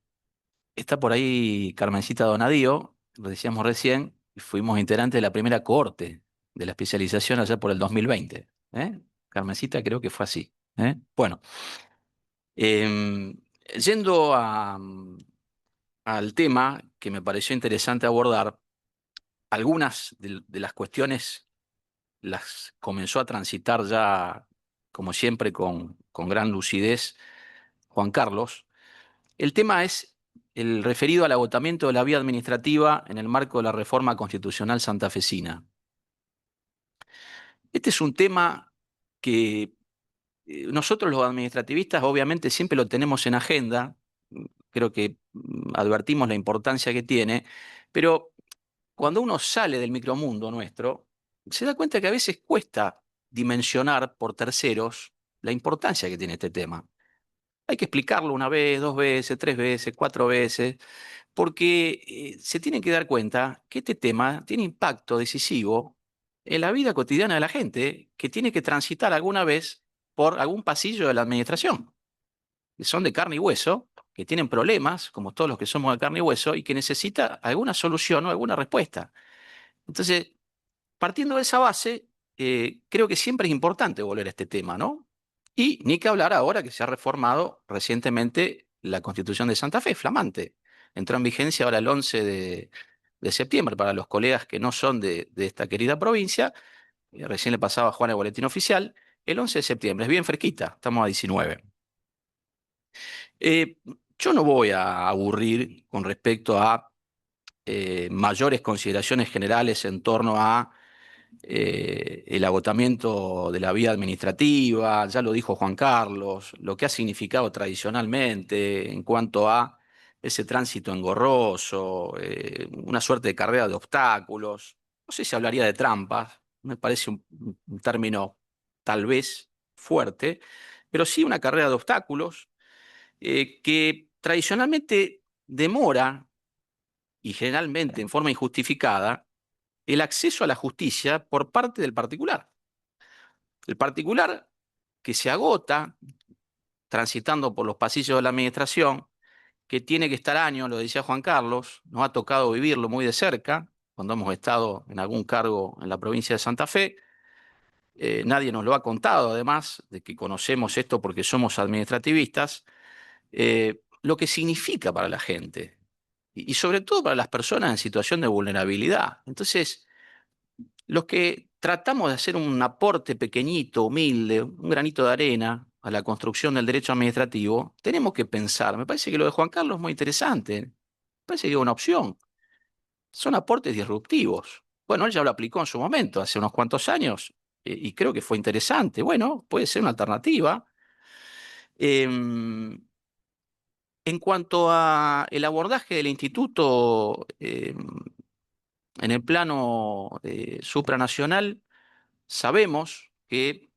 Está por ahí Carmencita Donadío, lo decíamos recién, y fuimos integrantes de la primera cohorte de la especialización allá por el 2020. ¿Eh? Carmencita creo que fue así. ¿Eh? Bueno, yendo al tema que me pareció interesante abordar, algunas de las cuestiones las comenzó a transitar ya, como siempre, con gran lucidez Juan Carlos. El tema es el referido al agotamiento de la vía administrativa en el marco de la reforma constitucional santafesina. Este es un tema que nosotros los administrativistas obviamente siempre lo tenemos en agenda, creo que advertimos la importancia que tiene, pero cuando uno sale del micromundo nuestro, se da cuenta que a veces cuesta dimensionar por terceros la importancia que tiene este tema. Hay que explicarlo una vez, dos veces, tres veces, cuatro veces, porque se tienen que dar cuenta que este tema tiene impacto decisivo en la vida cotidiana de la gente que tiene que transitar alguna vez por algún pasillo de la administración, que son de carne y hueso, que tienen problemas, como todos los que somos de carne y hueso, y que necesita alguna solución o alguna respuesta. Entonces, partiendo de esa base, creo que siempre es importante volver a este tema, ¿no? Y ni que hablar ahora que se ha reformado recientemente la Constitución de Santa Fe, flamante. Entró en vigencia ahora el 11 de septiembre para los colegas que no son de esta querida provincia. Recién le pasaba a Juan el boletín oficial. El 11 de septiembre, es bien fresquita, estamos a 19. Eh, yo no voy a aburrir con respecto a mayores consideraciones generales en torno a el agotamiento de la vía administrativa, ya lo dijo Juan Carlos, lo que ha significado tradicionalmente en cuanto a ese tránsito engorroso, una suerte de carrera de obstáculos. No sé si hablaría de trampas, me parece un término tal vez fuerte, pero sí una carrera de obstáculos que tradicionalmente demora y generalmente en forma injustificada el acceso a la justicia por parte del particular. El particular que se agota transitando por los pasillos de la administración, que tiene que estar años, lo decía Juan Carlos, nos ha tocado vivirlo muy de cerca, cuando hemos estado en algún cargo en la provincia de Santa Fe. Nadie nos lo ha contado, además de que conocemos esto porque somos administrativistas, lo que significa para la gente y sobre todo para las personas en situación de vulnerabilidad. Entonces, los que tratamos de hacer un aporte pequeñito, humilde, un granito de arena a la construcción del derecho administrativo, tenemos que pensar. Me parece que lo de Juan Carlos es muy interesante. Me parece que es una opción. Son aportes disruptivos. Bueno, él ya lo aplicó en su momento, hace unos cuantos años, y creo que fue interesante. Bueno, puede ser una alternativa. Em, en cuanto a el abordaje del instituto en el plano supranacional, sabemos que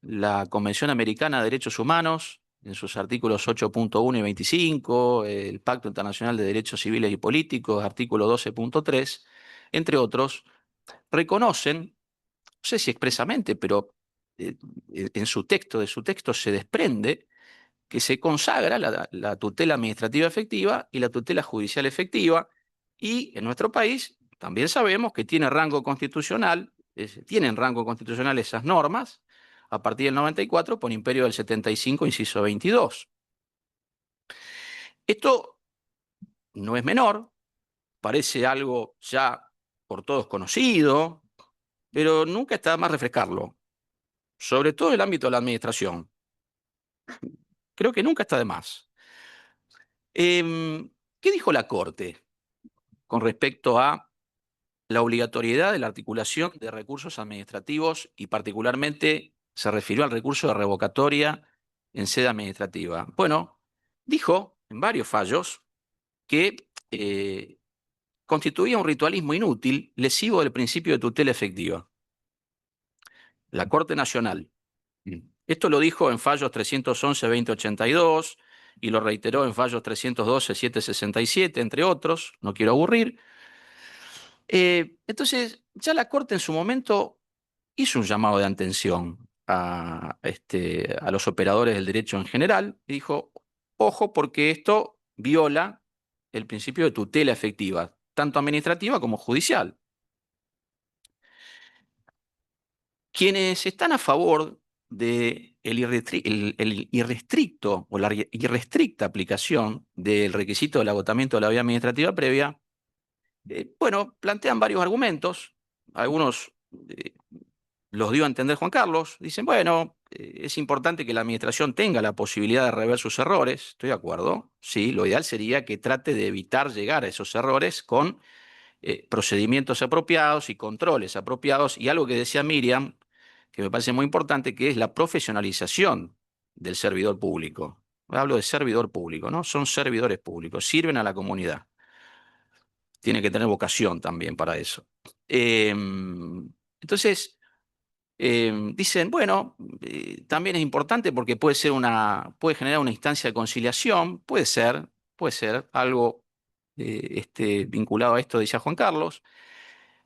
la Convención Americana de Derechos Humanos, en sus artículos 8.1 y 25, el Pacto Internacional de Derechos Civiles y Políticos, artículo 12.3, entre otros, reconocen, no sé si expresamente, pero eh, en su texto, de su texto se desprende que se consagra la tutela administrativa efectiva y la tutela judicial efectiva, y en nuestro país también sabemos que tiene rango constitucional, tienen rango constitucional esas normas a partir del 94 por imperio del 75, inciso 22. Esto no es menor, parece algo ya por todos conocido, pero nunca está de más refrescarlo, sobre todo en el ámbito de la administración. Creo que nunca está de más. ¿Qué dijo la Corte con respecto a la obligatoriedad de la articulación de recursos administrativos y particularmente se refirió al recurso de revocatoria en sede administrativa. Bueno, dijo en varios fallos que constituía un ritualismo inútil, lesivo del principio de tutela efectiva. La Corte Nacional. Esto lo dijo en fallos 311-2082 y lo reiteró en fallos 312-767, entre otros, no quiero aburrir. Entonces, ya la Corte en su momento hizo un llamado de atención a los operadores del derecho en general y dijo, ojo, porque esto viola el principio de tutela efectiva, tanto administrativa como judicial. Quienes están a favor de el irrestricto o la irrestricta aplicación del requisito del agotamiento de la vía administrativa previa, bueno, plantean varios argumentos. Algunos los dio a entender Juan Carlos. Dicen, bueno, es importante que la administración tenga la posibilidad de rever sus errores. Estoy de acuerdo. Sí, lo ideal sería que trate de evitar llegar a esos errores con procedimientos apropiados y controles apropiados. Y algo que decía Miriam, que me parece muy importante, que es la profesionalización del servidor público. Hablo de servidor público, ¿no? Son servidores públicos, sirven a la comunidad. Tiene que tener vocación también para eso. Entonces, dicen, bueno, también es importante porque puede generar una instancia de conciliación, puede ser algo vinculado a esto, decía Juan Carlos.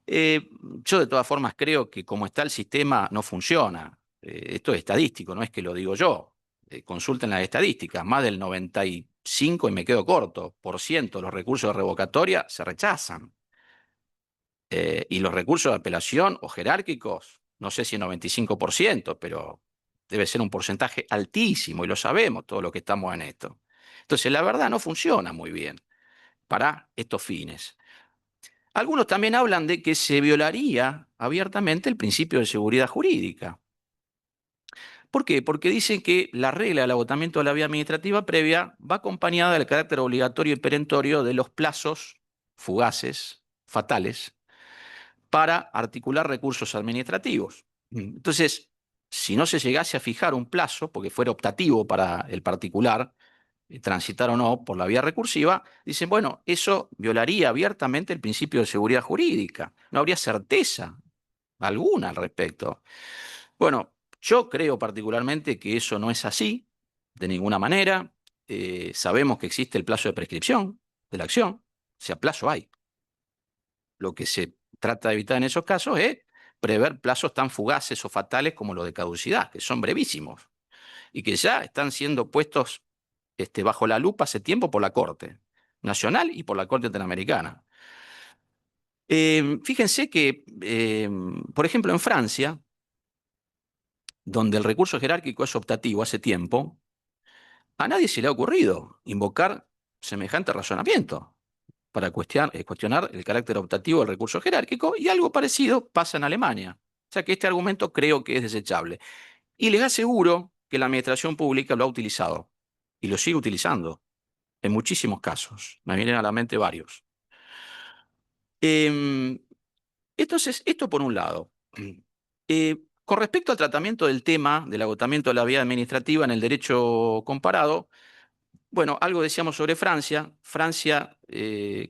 Yo de todas formas creo que como está el sistema no funciona. Esto es estadístico, no es que lo digo yo. Consulten las estadísticas, más del 95, y me quedo corto, por ciento de los recursos de revocatoria se rechazan. Y los recursos de apelación o jerárquicos, no sé si el 95%, pero debe ser un porcentaje altísimo y lo sabemos todos los que estamos en esto. Entonces, la verdad no funciona muy bien para estos fines. Algunos también hablan de que se violaría abiertamente el principio de seguridad jurídica. ¿Por qué? Porque dicen que la regla del agotamiento de la vía administrativa previa va acompañada del carácter obligatorio y perentorio de los plazos fugaces, fatales, para articular recursos administrativos. Entonces, si no se llegase a fijar un plazo, porque fuera optativo para el particular, transitar o no por la vía recursiva, dicen, bueno, eso violaría abiertamente el principio de seguridad jurídica. No habría certeza alguna al respecto. Bueno, yo creo particularmente que eso no es así, de ninguna manera. Sabemos que existe el plazo de prescripción de la acción, o sea, plazo hay. Lo que se trata de evitar en esos casos es prever plazos tan fugaces o fatales como los de caducidad, que son brevísimos y que ya están siendo puestos bajo la lupa hace tiempo por la Corte Nacional y por la Corte Interamericana. Fíjense que, por ejemplo, en Francia, donde el recurso jerárquico es optativo hace tiempo, a nadie se le ha ocurrido invocar semejante razonamiento para cuestionar el carácter optativo del recurso jerárquico, y algo parecido pasa en Alemania. O sea que este argumento creo que es desechable. Y les aseguro que la administración pública lo ha utilizado y lo sigue utilizando en muchísimos casos. Me vienen a la mente varios. Entonces, esto por un lado. Con respecto al tratamiento del tema del agotamiento de la vía administrativa en el derecho comparado, bueno, algo decíamos sobre Francia. Francia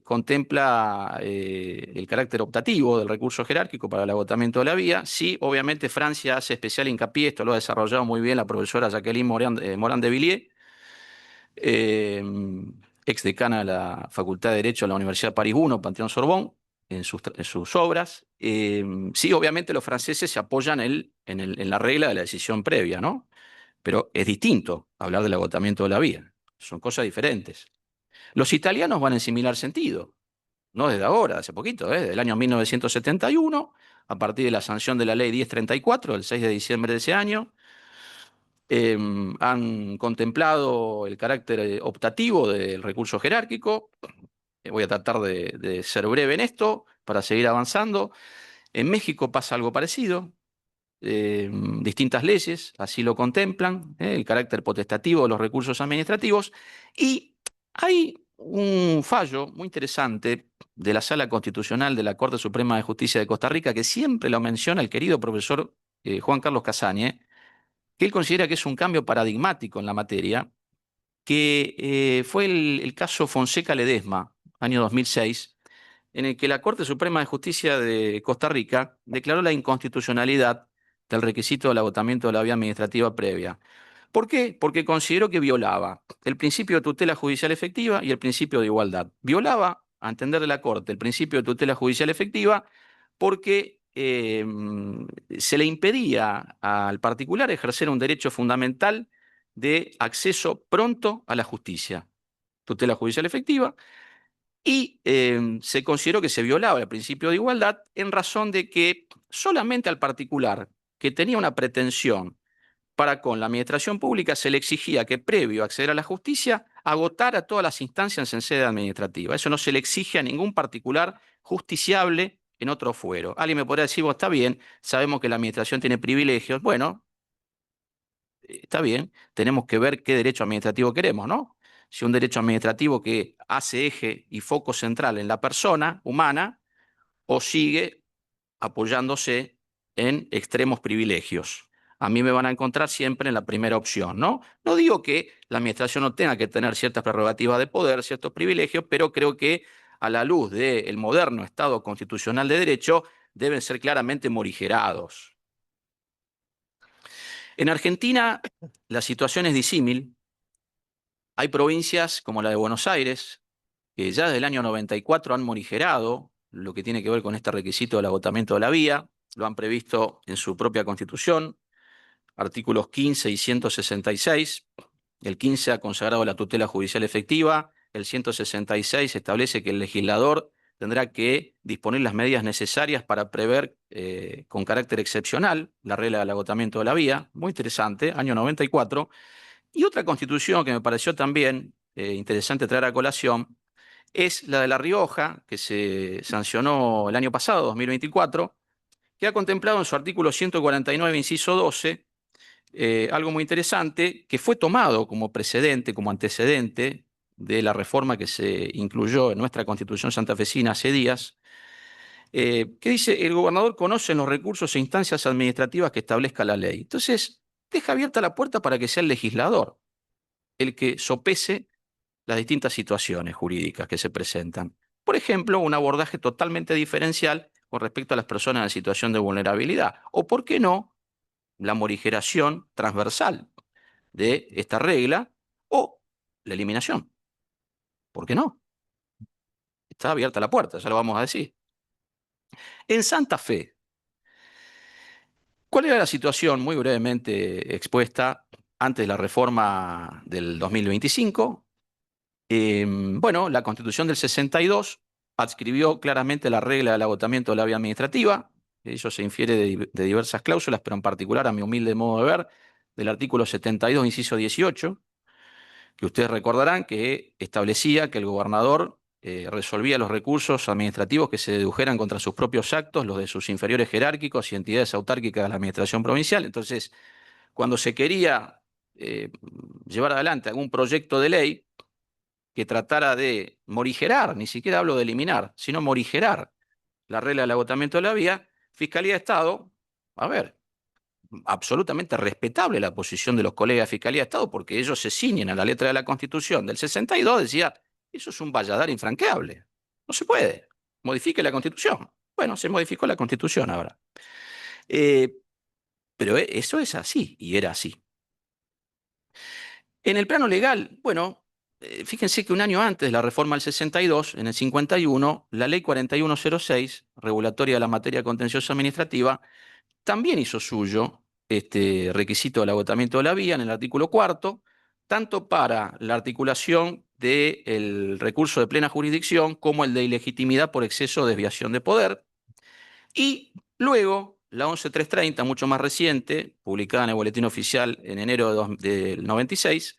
contempla el carácter optativo del recurso jerárquico para el agotamiento de la vía. Sí, obviamente Francia hace especial hincapié, esto lo ha desarrollado muy bien la profesora Jacqueline Morand de Villiers, ex decana de la Facultad de Derecho de la Universidad de París I, Panteón-Sorbonne, en sus obras. Sí, obviamente los franceses se apoyan en la regla de la decisión previa, ¿no? Pero es distinto hablar del agotamiento de la vía. Son cosas diferentes. Los italianos van en similar sentido, no desde ahora, hace poquito, desde el año 1971, a partir de la sanción de la ley 1034, el 6 de diciembre de ese año. Han contemplado el carácter optativo del recurso jerárquico. Voy a tratar de ser breve en esto para seguir avanzando. En México pasa algo parecido. Distintas leyes así lo contemplan, el carácter potestativo de los recursos administrativos. Y hay un fallo muy interesante de la Sala Constitucional de la Corte Suprema de Justicia de Costa Rica, que siempre lo menciona el querido profesor Juan Carlos Casañe, que él considera que es un cambio paradigmático en la materia, que fue el caso Fonseca-Ledesma, año 2006, en el que la Corte Suprema de Justicia de Costa Rica declaró la inconstitucionalidad del requisito del agotamiento de la vía administrativa previa. ¿Por qué? Porque consideró que violaba el principio de tutela judicial efectiva y el principio de igualdad. Violaba, a entender de la Corte, el principio de tutela judicial efectiva porque se le impedía al particular ejercer un derecho fundamental de acceso pronto a la justicia. Tutela judicial efectiva. Y se consideró que se violaba el principio de igualdad en razón de que solamente al particular que tenía una pretensión para con la administración pública se le exigía que previo a acceder a la justicia agotara todas las instancias en sede administrativa. Eso no se le exige a ningún particular justiciable en otro fuero. Alguien me podría decir, vos, está bien, sabemos que la administración tiene privilegios. Bueno, está bien, tenemos que ver qué derecho administrativo queremos, ¿no? Si un derecho administrativo que hace eje y foco central en la persona humana o sigue apoyándose en extremos privilegios. A mí me van a encontrar siempre en la primera opción, ¿no? No digo que la administración no tenga que tener ciertas prerrogativas de poder, ciertos privilegios, pero creo que a la luz del moderno Estado constitucional de derecho deben ser claramente morigerados. En Argentina la situación es disímil. Hay provincias como la de Buenos Aires que ya desde el año 94 han morigerado lo que tiene que ver con este requisito del agotamiento de la vía. Lo han previsto en su propia Constitución, artículos 15 y 166. El 15 ha consagrado la tutela judicial efectiva. El 166 establece que el legislador tendrá que disponer las medidas necesarias para prever con carácter excepcional la regla del agotamiento de la vía. Muy interesante, año 94. Y otra constitución que me pareció también interesante traer a colación es la de La Rioja, que se sancionó el año pasado, 2024, que ha contemplado en su artículo 149, inciso 12, algo muy interesante, que fue tomado como precedente, como antecedente de la reforma que se incluyó en nuestra Constitución santafesina hace días, que dice, el gobernador conoce los recursos e instancias administrativas que establezca la ley. Entonces, deja abierta la puerta para que sea el legislador el que sopese las distintas situaciones jurídicas que se presentan. Por ejemplo, un abordaje totalmente diferencial con respecto a las personas en situación de vulnerabilidad. O, ¿por qué no?, la morigeración transversal de esta regla o la eliminación. ¿Por qué no? Está abierta la puerta, ya lo vamos a decir. En Santa Fe, ¿cuál era la situación muy brevemente expuesta antes de la reforma del 2025? Bueno, la Constitución del 62 adscribió claramente la regla del agotamiento de la vía administrativa. Eso se infiere de diversas cláusulas, pero en particular, a mi humilde modo de ver, del artículo 72, inciso 18, que ustedes recordarán que establecía que el gobernador resolvía los recursos administrativos que se dedujeran contra sus propios actos, los de sus inferiores jerárquicos y entidades autárquicas de la administración provincial. Entonces, cuando se quería llevar adelante algún proyecto de ley que tratara de morigerar, ni siquiera hablo de eliminar, sino morigerar la regla del agotamiento de la vía, Fiscalía de Estado, a ver, absolutamente respetable la posición de los colegas de Fiscalía de Estado, porque ellos se ciñen a la letra de la Constitución del 62, decía, eso es un valladar infranqueable, no se puede, modifique la Constitución. Bueno, se modificó la Constitución ahora. Pero eso es así, y era así. En el plano legal, bueno, fíjense que un año antes de la reforma del 62, en el 51, la ley 4106, regulatoria de la materia contenciosa administrativa, también hizo suyo este requisito del agotamiento de la vía en el artículo 4, tanto para la articulación del recurso de plena jurisdicción como el de ilegitimidad por exceso o desviación de poder. Y luego, la 11330, mucho más reciente, publicada en el Boletín Oficial en enero del 96,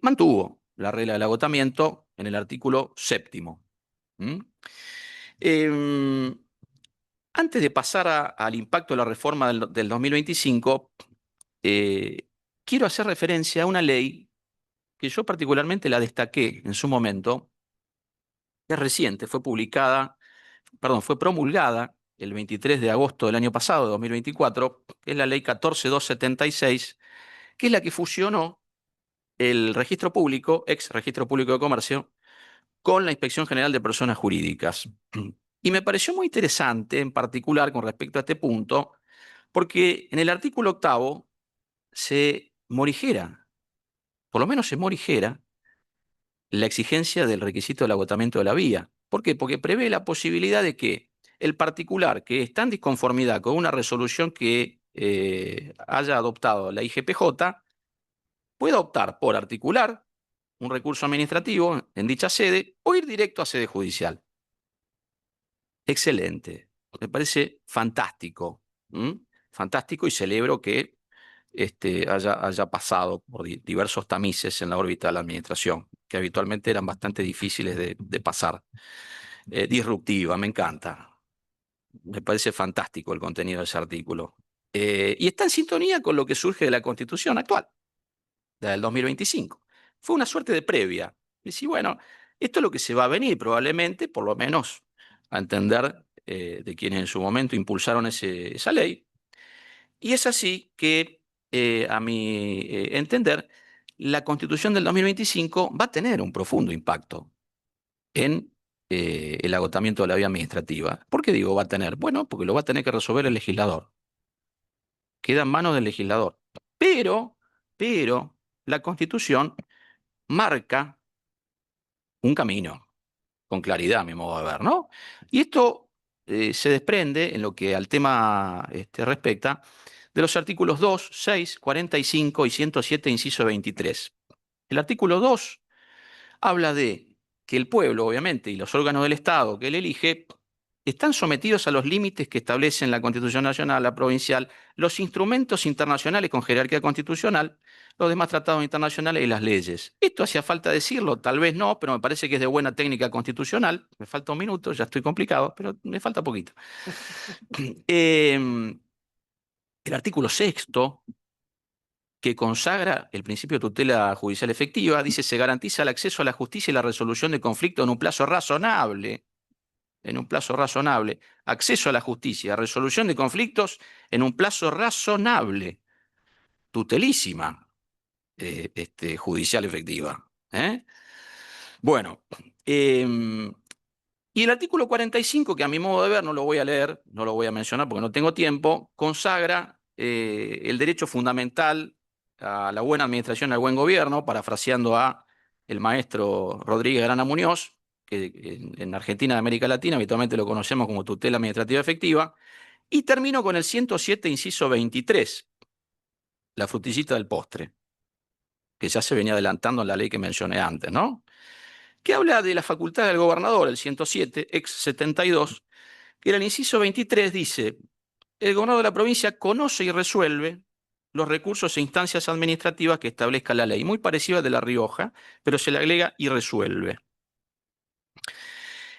mantuvo la regla del agotamiento en el artículo 7º. Antes de pasar al impacto de la reforma del 2025, quiero hacer referencia a una ley que yo particularmente la destaqué en su momento, que es reciente, fue promulgada el 23 de agosto del año pasado, de 2024, que es la ley 14276, que es la que fusionó el registro público, ex registro público de comercio, con la Inspección General de Personas Jurídicas. Y me pareció muy interesante, en particular con respecto a este punto, porque en el artículo 8 se morigera, por lo menos se morigera, la exigencia del requisito del agotamiento de la vía. ¿Por qué? Porque prevé la posibilidad de que el particular que está en disconformidad con una resolución que haya adoptado la IGPJ pueda optar por articular un recurso administrativo en dicha sede o ir directo a sede judicial. Excelente. Me parece fantástico. Fantástico, y celebro que haya pasado por diversos tamices en la órbita de la administración, que habitualmente eran bastante difíciles de pasar. Disruptiva, me encanta. Me parece fantástico el contenido de ese artículo. Y está en sintonía con lo que surge de la Constitución actual, la del 2025. Fue una suerte de previa. Decir, bueno, esto es lo que se va a venir probablemente, por lo menos a entender de quienes en su momento impulsaron esa ley. Y es así que, a mi entender, la Constitución del 2025 va a tener un profundo impacto en el agotamiento de la vía administrativa. ¿Por qué digo va a tener? Bueno, porque lo va a tener que resolver el legislador. Queda en manos del legislador. Pero, la Constitución marca un camino, con claridad, a mi modo de ver, ¿no? Y esto se desprende, en lo que al tema respecta, de los artículos 2, 6, 45 y 107, inciso 23. El artículo 2 habla de que el pueblo, obviamente, y los órganos del Estado que él elige, están sometidos a los límites que establecen la Constitución Nacional, la provincial, los instrumentos internacionales con jerarquía constitucional, los demás tratados internacionales y las leyes. Esto hacía falta decirlo, tal vez no, pero me parece que es de buena técnica constitucional. Me falta un minuto, ya estoy complicado, pero me falta poquito. El artículo 6º, que consagra el principio de tutela judicial efectiva, dice: se garantiza el acceso a la justicia y la resolución de conflictos en un plazo razonable. En un plazo razonable. Acceso a la justicia, resolución de conflictos en un plazo razonable. Tutelísima judicial efectiva. Bueno, y el artículo 45, que a mi modo de ver no lo voy a leer, no lo voy a mencionar porque no tengo tiempo, consagra el derecho fundamental a la buena administración, al buen gobierno, parafraseando a el maestro Rodríguez Grana Muñoz, que en Argentina y América Latina habitualmente lo conocemos como tutela administrativa efectiva. Y termino con el 107, inciso 23, la frutillita del postre, que ya se venía adelantando en la ley que mencioné antes, ¿no? Que habla de la facultad del gobernador, el 107, ex 72, que en el inciso 23 dice: el gobernador de la provincia conoce y resuelve los recursos e instancias administrativas que establezca la ley. Muy parecida al de La Rioja, pero se le agrega y resuelve.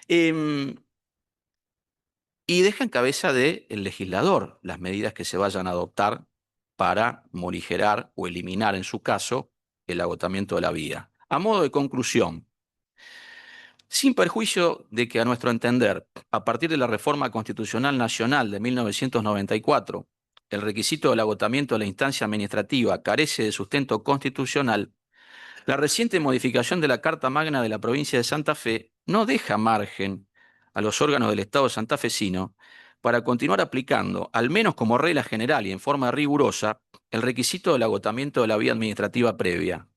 Y deja en cabeza del legislador las medidas que se vayan a adoptar para morigerar o eliminar, en su caso, el agotamiento de la vía. A modo de conclusión, sin perjuicio de que, a nuestro entender, a partir de la Reforma Constitucional Nacional de 1994, el requisito del agotamiento de la instancia administrativa carece de sustento constitucional, la reciente modificación de la Carta Magna de la provincia de Santa Fe no deja margen a los órganos del Estado santafesino para continuar aplicando, al menos como regla general y en forma rigurosa, el requisito del agotamiento de la vía administrativa previa.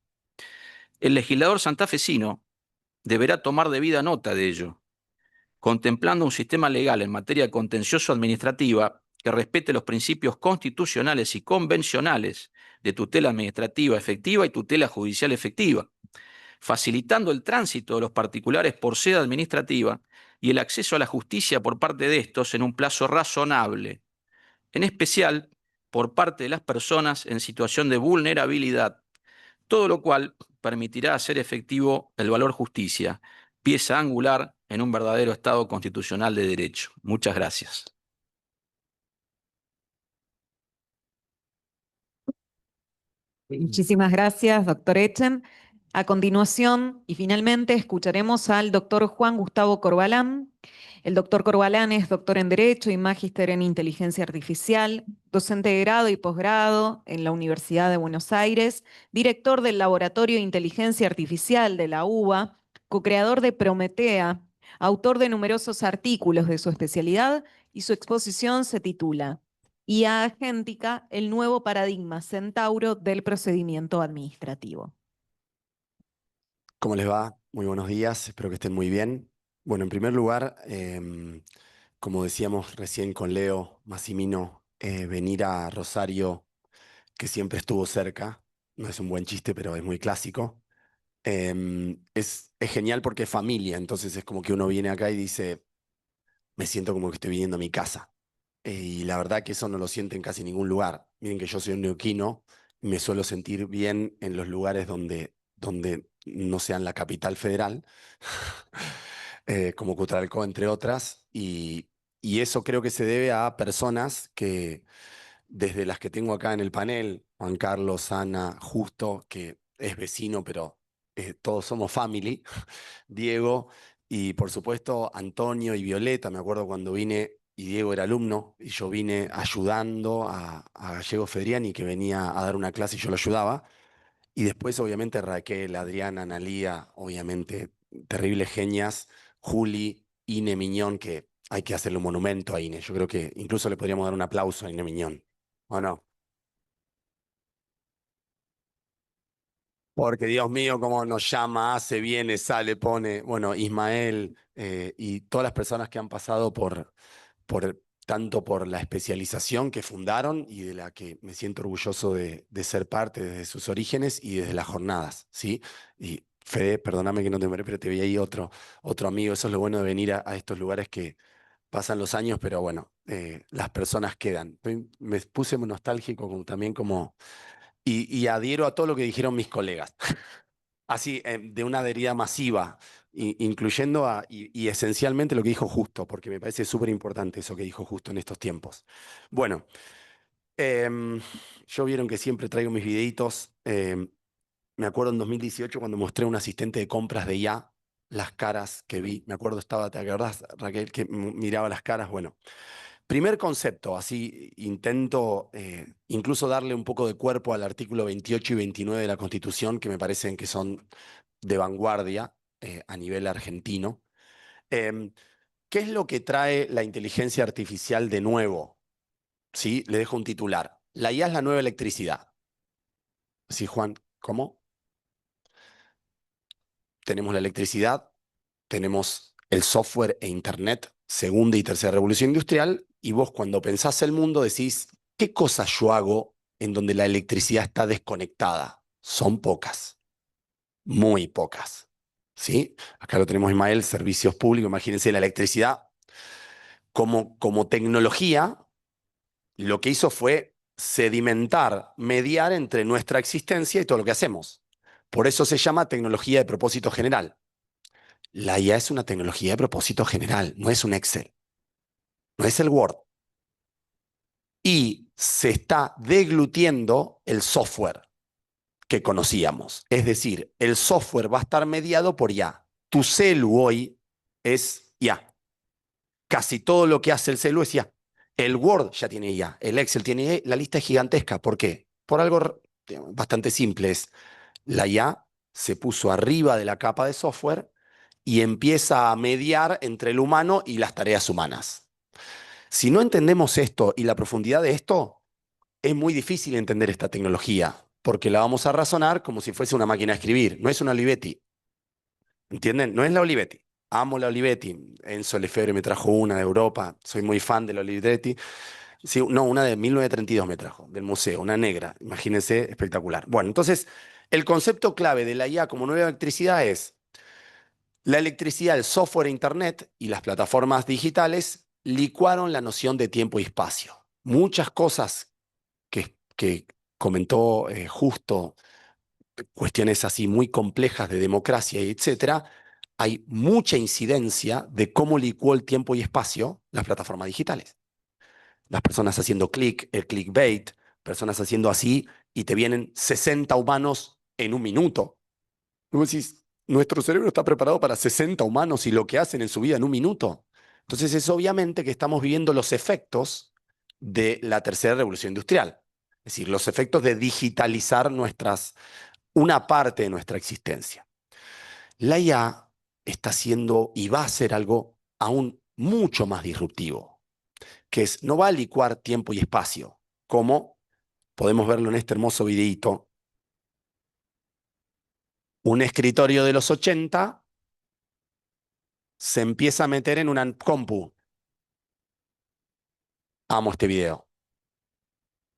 El legislador santafesino deberá tomar debida nota de ello, contemplando un sistema legal en materia contencioso-administrativa que respete los principios constitucionales y convencionales de tutela administrativa efectiva y tutela judicial efectiva, facilitando el tránsito de los particulares por sede administrativa y el acceso a la justicia por parte de estos en un plazo razonable, en especial por parte de las personas en situación de vulnerabilidad, todo lo cual permitirá hacer efectivo el valor justicia, pieza angular en un verdadero Estado constitucional de derecho. Muchas gracias. Muchísimas gracias, doctor Echen. A continuación, y finalmente, escucharemos al doctor Juan Gustavo Corbalán. El doctor Corbalán es doctor en Derecho y magíster en Inteligencia Artificial, docente de grado y posgrado en la Universidad de Buenos Aires, director del Laboratorio de Inteligencia Artificial de la UBA, co-creador de Prometea, autor de numerosos artículos de su especialidad, y su exposición se titula IA Agéntica, el nuevo paradigma centauro del procedimiento administrativo. ¿Cómo les va? Muy buenos días, espero que estén muy bien. Bueno, en primer lugar, como decíamos recién con Leo Massimino, venir a Rosario, que siempre estuvo cerca, no es un buen chiste, pero es muy clásico. Es genial porque es familia, entonces es como que uno viene acá y dice, me siento como que estoy viniendo a mi casa. Y la verdad que eso no lo siento en casi ningún lugar. Miren que yo soy un neuquino y me suelo sentir bien en los lugares donde no sean la capital federal, como Cutralcó, entre otras. Y eso creo que se debe a personas que, desde las que tengo acá en el panel, Juan Carlos, Ana, Justo, que es vecino, pero todos somos family, Diego y por supuesto Antonio y Violeta. Me acuerdo cuando vine y Diego era alumno y yo vine ayudando a Gallego Fedriani, que venía a dar una clase y yo lo ayudaba. Y después obviamente Raquel, Adriana, Analía, obviamente terribles genias, Juli, Ine Miñón, que hay que hacerle un monumento a Ine. Yo creo que incluso le podríamos dar un aplauso a Ine Miñón, ¿o no? Porque Dios mío, cómo nos llama, hace, viene, sale, pone. Bueno, Ismael y todas las personas que han pasado tanto por la especialización que fundaron y de la que me siento orgulloso de ser parte desde sus orígenes y desde las jornadas, ¿sí? Y Fede, perdóname que no te miré, pero te vi ahí otro amigo. Eso es lo bueno de venir a estos lugares que pasan los años, pero bueno, las personas quedan. Me puse muy nostálgico también como y adhiero a todo lo que dijeron mis colegas. Así, de una adherida masiva, incluyendo y esencialmente lo que dijo Justo, porque me parece súper importante eso que dijo Justo en estos tiempos. Bueno, yo vieron que siempre traigo mis videitos. Me acuerdo en 2018 cuando mostré a un asistente de compras de IA las caras que vi. Me acuerdo, ¿te acordás, Raquel, que miraba las caras? Bueno. Primer concepto, así intento incluso darle un poco de cuerpo al artículo 28 y 29 de la Constitución, que me parecen que son de vanguardia a nivel argentino. Em, ¿Qué es lo que trae la inteligencia artificial de nuevo? ¿Sí? Le dejo un titular. La IA es la nueva electricidad. Sí, Juan, ¿cómo? Tenemos la electricidad, tenemos el software e Internet, segunda y tercera revolución industrial, y vos cuando pensás el mundo decís, ¿qué cosas yo hago en donde la electricidad está desconectada? Son pocas, muy pocas. ¿Sí? Acá lo tenemos Ismael, servicios públicos, imagínense la electricidad como tecnología, lo que hizo fue sedimentar, mediar entre nuestra existencia y todo lo que hacemos. Por eso se llama tecnología de propósito general. La IA es una tecnología de propósito general, no es un Excel, no es el Word. Y se está deglutiendo el software que conocíamos. Es decir, el software va a estar mediado por IA. Tu celu hoy es IA. Casi todo lo que hace el celu es IA. El Word ya tiene IA, el Excel tiene IA, la lista es gigantesca. ¿Por qué? Por algo bastante simple. La IA se puso arriba de la capa de software y empieza a mediar entre el humano y las tareas humanas. Si no entendemos esto y la profundidad de esto, es muy difícil entender esta tecnología, porque la vamos a razonar como si fuese una máquina de escribir. No es una Olivetti, ¿entienden? No es la Olivetti. Amo la Olivetti. Enzo Lefebvre me trajo una de Europa. Soy muy fan de la Olivetti. Sí, no, una de 1932 me trajo, del museo, una negra. Imagínense, espectacular. Bueno, entonces, el concepto clave de la IA como nueva electricidad es la electricidad, el software, Internet y las plataformas digitales licuaron la noción de tiempo y espacio. Muchas cosas que comentó Justo, cuestiones así muy complejas de democracia y etcétera, hay mucha incidencia de cómo licuó el tiempo y espacio las plataformas digitales. Las personas haciendo clic, el clickbait, personas haciendo así y te vienen 60 humanos en un minuto. Vos decís, nuestro cerebro está preparado para 60 humanos y lo que hacen en su vida en un minuto. Entonces es obviamente que estamos viviendo los efectos de la tercera revolución industrial. Es decir, los efectos de digitalizar una parte de nuestra existencia. La IA está haciendo y va a hacer algo aún mucho más disruptivo, que es, no va a licuar tiempo y espacio, como podemos verlo en este hermoso videíto. Un escritorio de los 80 se empieza a meter en una compu. Amo este video.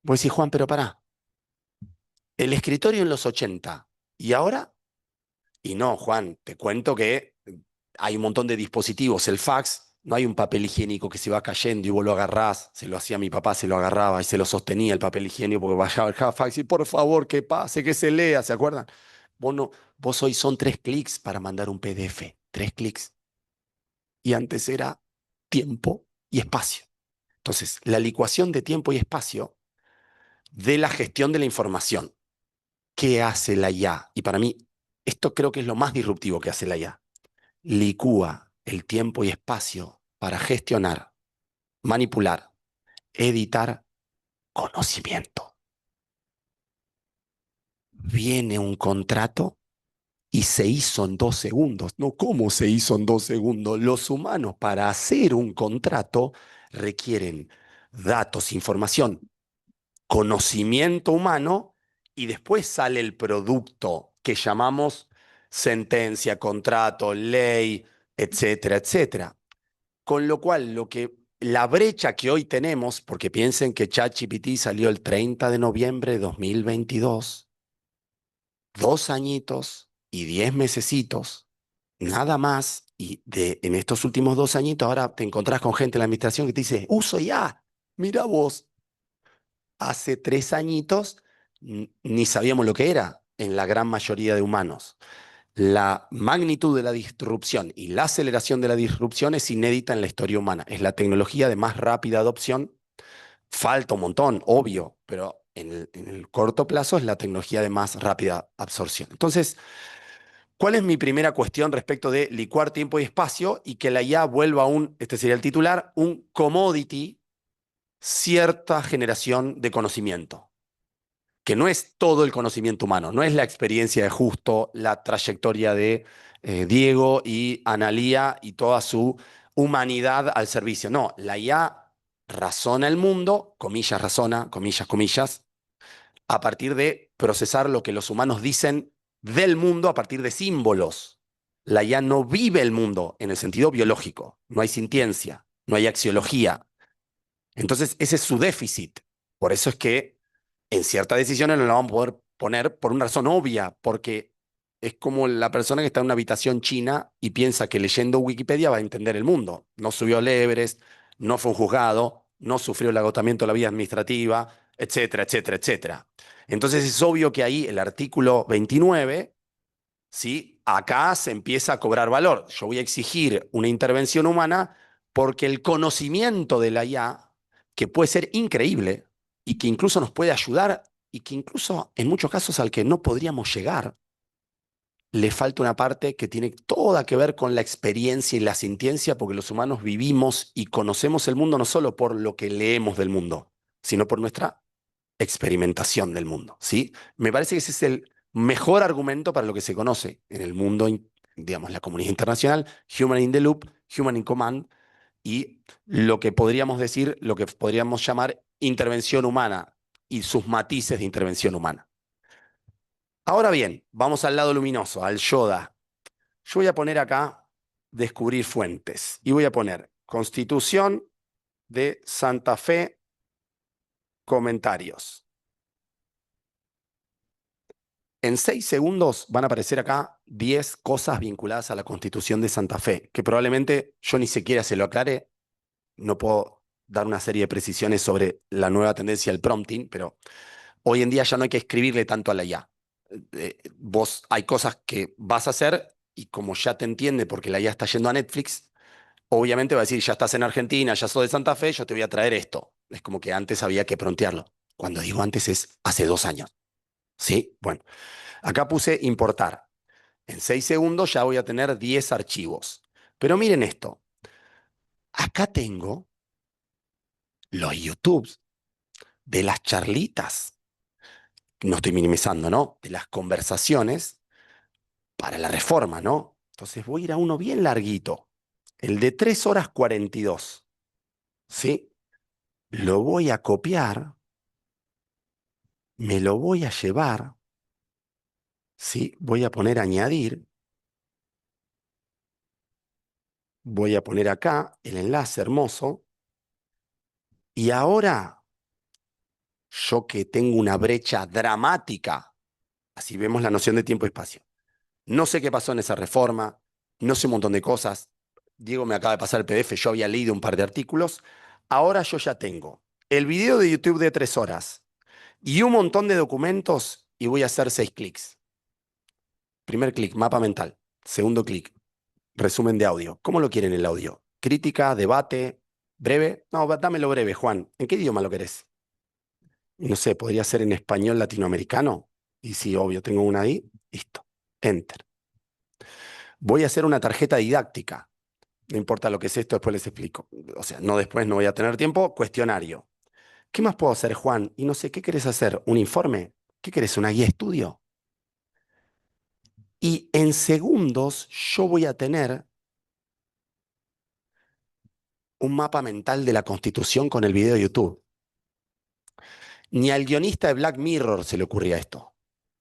Vos decís, Juan, pero pará. El escritorio en los 80. ¿Y ahora? Y no, Juan, te cuento que hay un montón de dispositivos. El fax, no hay un papel higiénico que se va cayendo y vos lo agarrás. Se lo hacía mi papá, se lo agarraba y se lo sostenía el papel higiénico porque bajaba el fax y por favor, que pase, que se lea, ¿se acuerdan? Vos no, vos hoy son 3 clics para mandar un PDF. 3 clics. Y antes era tiempo y espacio. Entonces, la licuación de tiempo y espacio de la gestión de la información. ¿Qué hace la IA? Y para mí, esto creo que es lo más disruptivo que hace la IA. Licúa el tiempo y espacio para gestionar, manipular, editar conocimiento. Viene un contrato y se hizo en 2 segundos. No, ¿cómo se hizo en 2 segundos? Los humanos para hacer un contrato requieren datos, información, conocimiento humano y después sale el producto que llamamos sentencia, contrato, ley, etcétera, etcétera. Con lo cual, la brecha que hoy tenemos, porque piensen que ChatGPT salió el 30 de noviembre de 2022, 2 añitos y 10 mesecitos, nada más, y en estos últimos 2 añitos ahora te encontrás con gente en la administración que te dice, uso ya, mira vos, hace 3 añitos ni sabíamos lo que era en la gran mayoría de humanos. La magnitud de la disrupción y la aceleración de la disrupción es inédita en la historia humana. Es la tecnología de más rápida adopción. Falta un montón, obvio, pero en el corto plazo es la tecnología de más rápida absorción. Entonces, ¿cuál es mi primera cuestión respecto de licuar tiempo y espacio y que la IA vuelva este sería el titular, un commodity, cierta generación de conocimiento? Que no es todo el conocimiento humano, no es la experiencia de Justo, la trayectoria de Diego y Analía y toda su humanidad al servicio. No, la IA razona el mundo, comillas razona, comillas, comillas, a partir de procesar lo que los humanos dicen del mundo a partir de símbolos. La IA no vive el mundo en el sentido biológico, no hay sintiencia, no hay axiología. Entonces, ese es su déficit. Por eso es que en ciertas decisiones no la vamos a poder poner por una razón obvia, porque es como la persona que está en una habitación china y piensa que leyendo Wikipedia va a entender el mundo. No subió al Everest, no fue un juzgado, no sufrió el agotamiento de la vida administrativa, etcétera, etcétera, etcétera. Entonces es obvio que ahí el artículo 29, ¿sí? Acá se empieza a cobrar valor. Yo voy a exigir una intervención humana porque el conocimiento de la IA, que puede ser increíble y que incluso nos puede ayudar y que incluso en muchos casos al que no podríamos llegar, le falta una parte que tiene toda que ver con la experiencia y la sintiencia, porque los humanos vivimos y conocemos el mundo no solo por lo que leemos del mundo, sino por nuestra experimentación del mundo, ¿sí? Me parece que ese es el mejor argumento para lo que se conoce en el mundo, digamos, la comunidad internacional, Human in the Loop, Human in Command, y lo que podríamos decir, lo que podríamos llamar intervención humana y sus matices de intervención humana. Ahora bien, vamos al lado luminoso, al Yoda. Yo voy a poner acá descubrir fuentes y voy a poner Constitución de Santa Fe, comentarios. En 6 segundos van a aparecer acá 10 cosas vinculadas a la Constitución de Santa Fe, que probablemente yo ni siquiera se lo aclare. No puedo dar una serie de precisiones sobre la nueva tendencia del prompting, pero hoy en día ya no hay que escribirle tanto a la IA. Vos hay cosas que vas a hacer y como ya te entiende porque la IA está yendo a Netflix, obviamente va a decir, ya estás en Argentina, ya sos de Santa Fe, yo te voy a traer esto. Es como que antes había que promptearlo. Cuando digo antes es hace 2 años. ¿Sí? Bueno. Acá puse importar. En 6 segundos ya voy a tener 10 archivos. Pero miren esto. Acá tengo los YouTubes de las charlitas. No estoy minimizando, ¿no? De las conversaciones para la reforma, ¿no? Entonces voy a ir a uno bien larguito. El de 3 horas 42. ¿Sí? Lo voy a copiar. Me lo voy a llevar. ¿Sí? Voy a poner añadir. Voy a poner acá el enlace hermoso. Y ahora, yo que tengo una brecha dramática, así vemos la noción de tiempo y espacio. No sé qué pasó en esa reforma, no sé un montón de cosas. Diego me acaba de pasar el PDF, yo había leído un par de artículos. Ahora yo ya tengo el video de YouTube de 3 horas y un montón de documentos y voy a hacer 6 clics. Primer clic, mapa mental. Segundo clic, resumen de audio. ¿Cómo lo quieren el audio? ¿Crítica, debate, breve? No, dámelo breve, Juan. ¿En qué idioma lo querés? No sé, podría ser en español latinoamericano. Y sí, obvio, tengo una ahí. Listo. Enter. Voy a hacer una tarjeta didáctica. No importa lo que es esto, después les explico. O sea, no después, no voy a tener tiempo. Cuestionario. ¿Qué más puedo hacer, Juan? Y no sé, ¿qué querés hacer? ¿Un informe? ¿Qué querés? ¿Una guía de estudio? Y en segundos yo voy a tener un mapa mental de la Constitución con el video de YouTube. Ni al guionista de Black Mirror se le ocurría esto.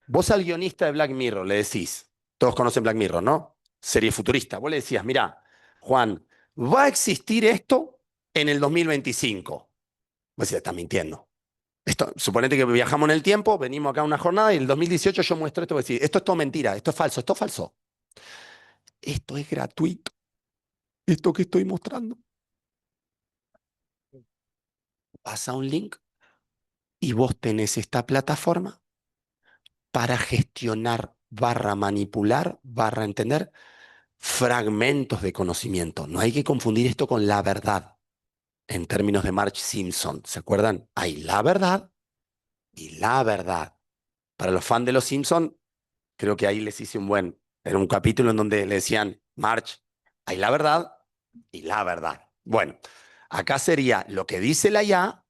Vos al guionista de Black Mirror le decís, todos conocen Black Mirror, ¿no? Serie futurista. Vos le decías, mirá, Juan, va a existir esto en el 2025. Vos decís, estás mintiendo. Esto, suponete que viajamos en el tiempo, venimos acá a una jornada y en el 2018 yo muestro esto. Vos decís, esto es todo mentira, esto es falso, esto es falso. Esto es gratuito. Esto que estoy mostrando. Pasa un link y vos tenés esta plataforma para gestionar, barra manipular, barra entender fragmentos de conocimiento. No hay que confundir esto con la verdad en términos de Marge Simpson. ¿Se acuerdan? Hay la verdad y la verdad. Para los fans de los Simpson, creo que ahí les hice un buen. Era un capítulo en donde le decían, Marge, hay la verdad y la verdad. Bueno, acá sería lo que dice la IA,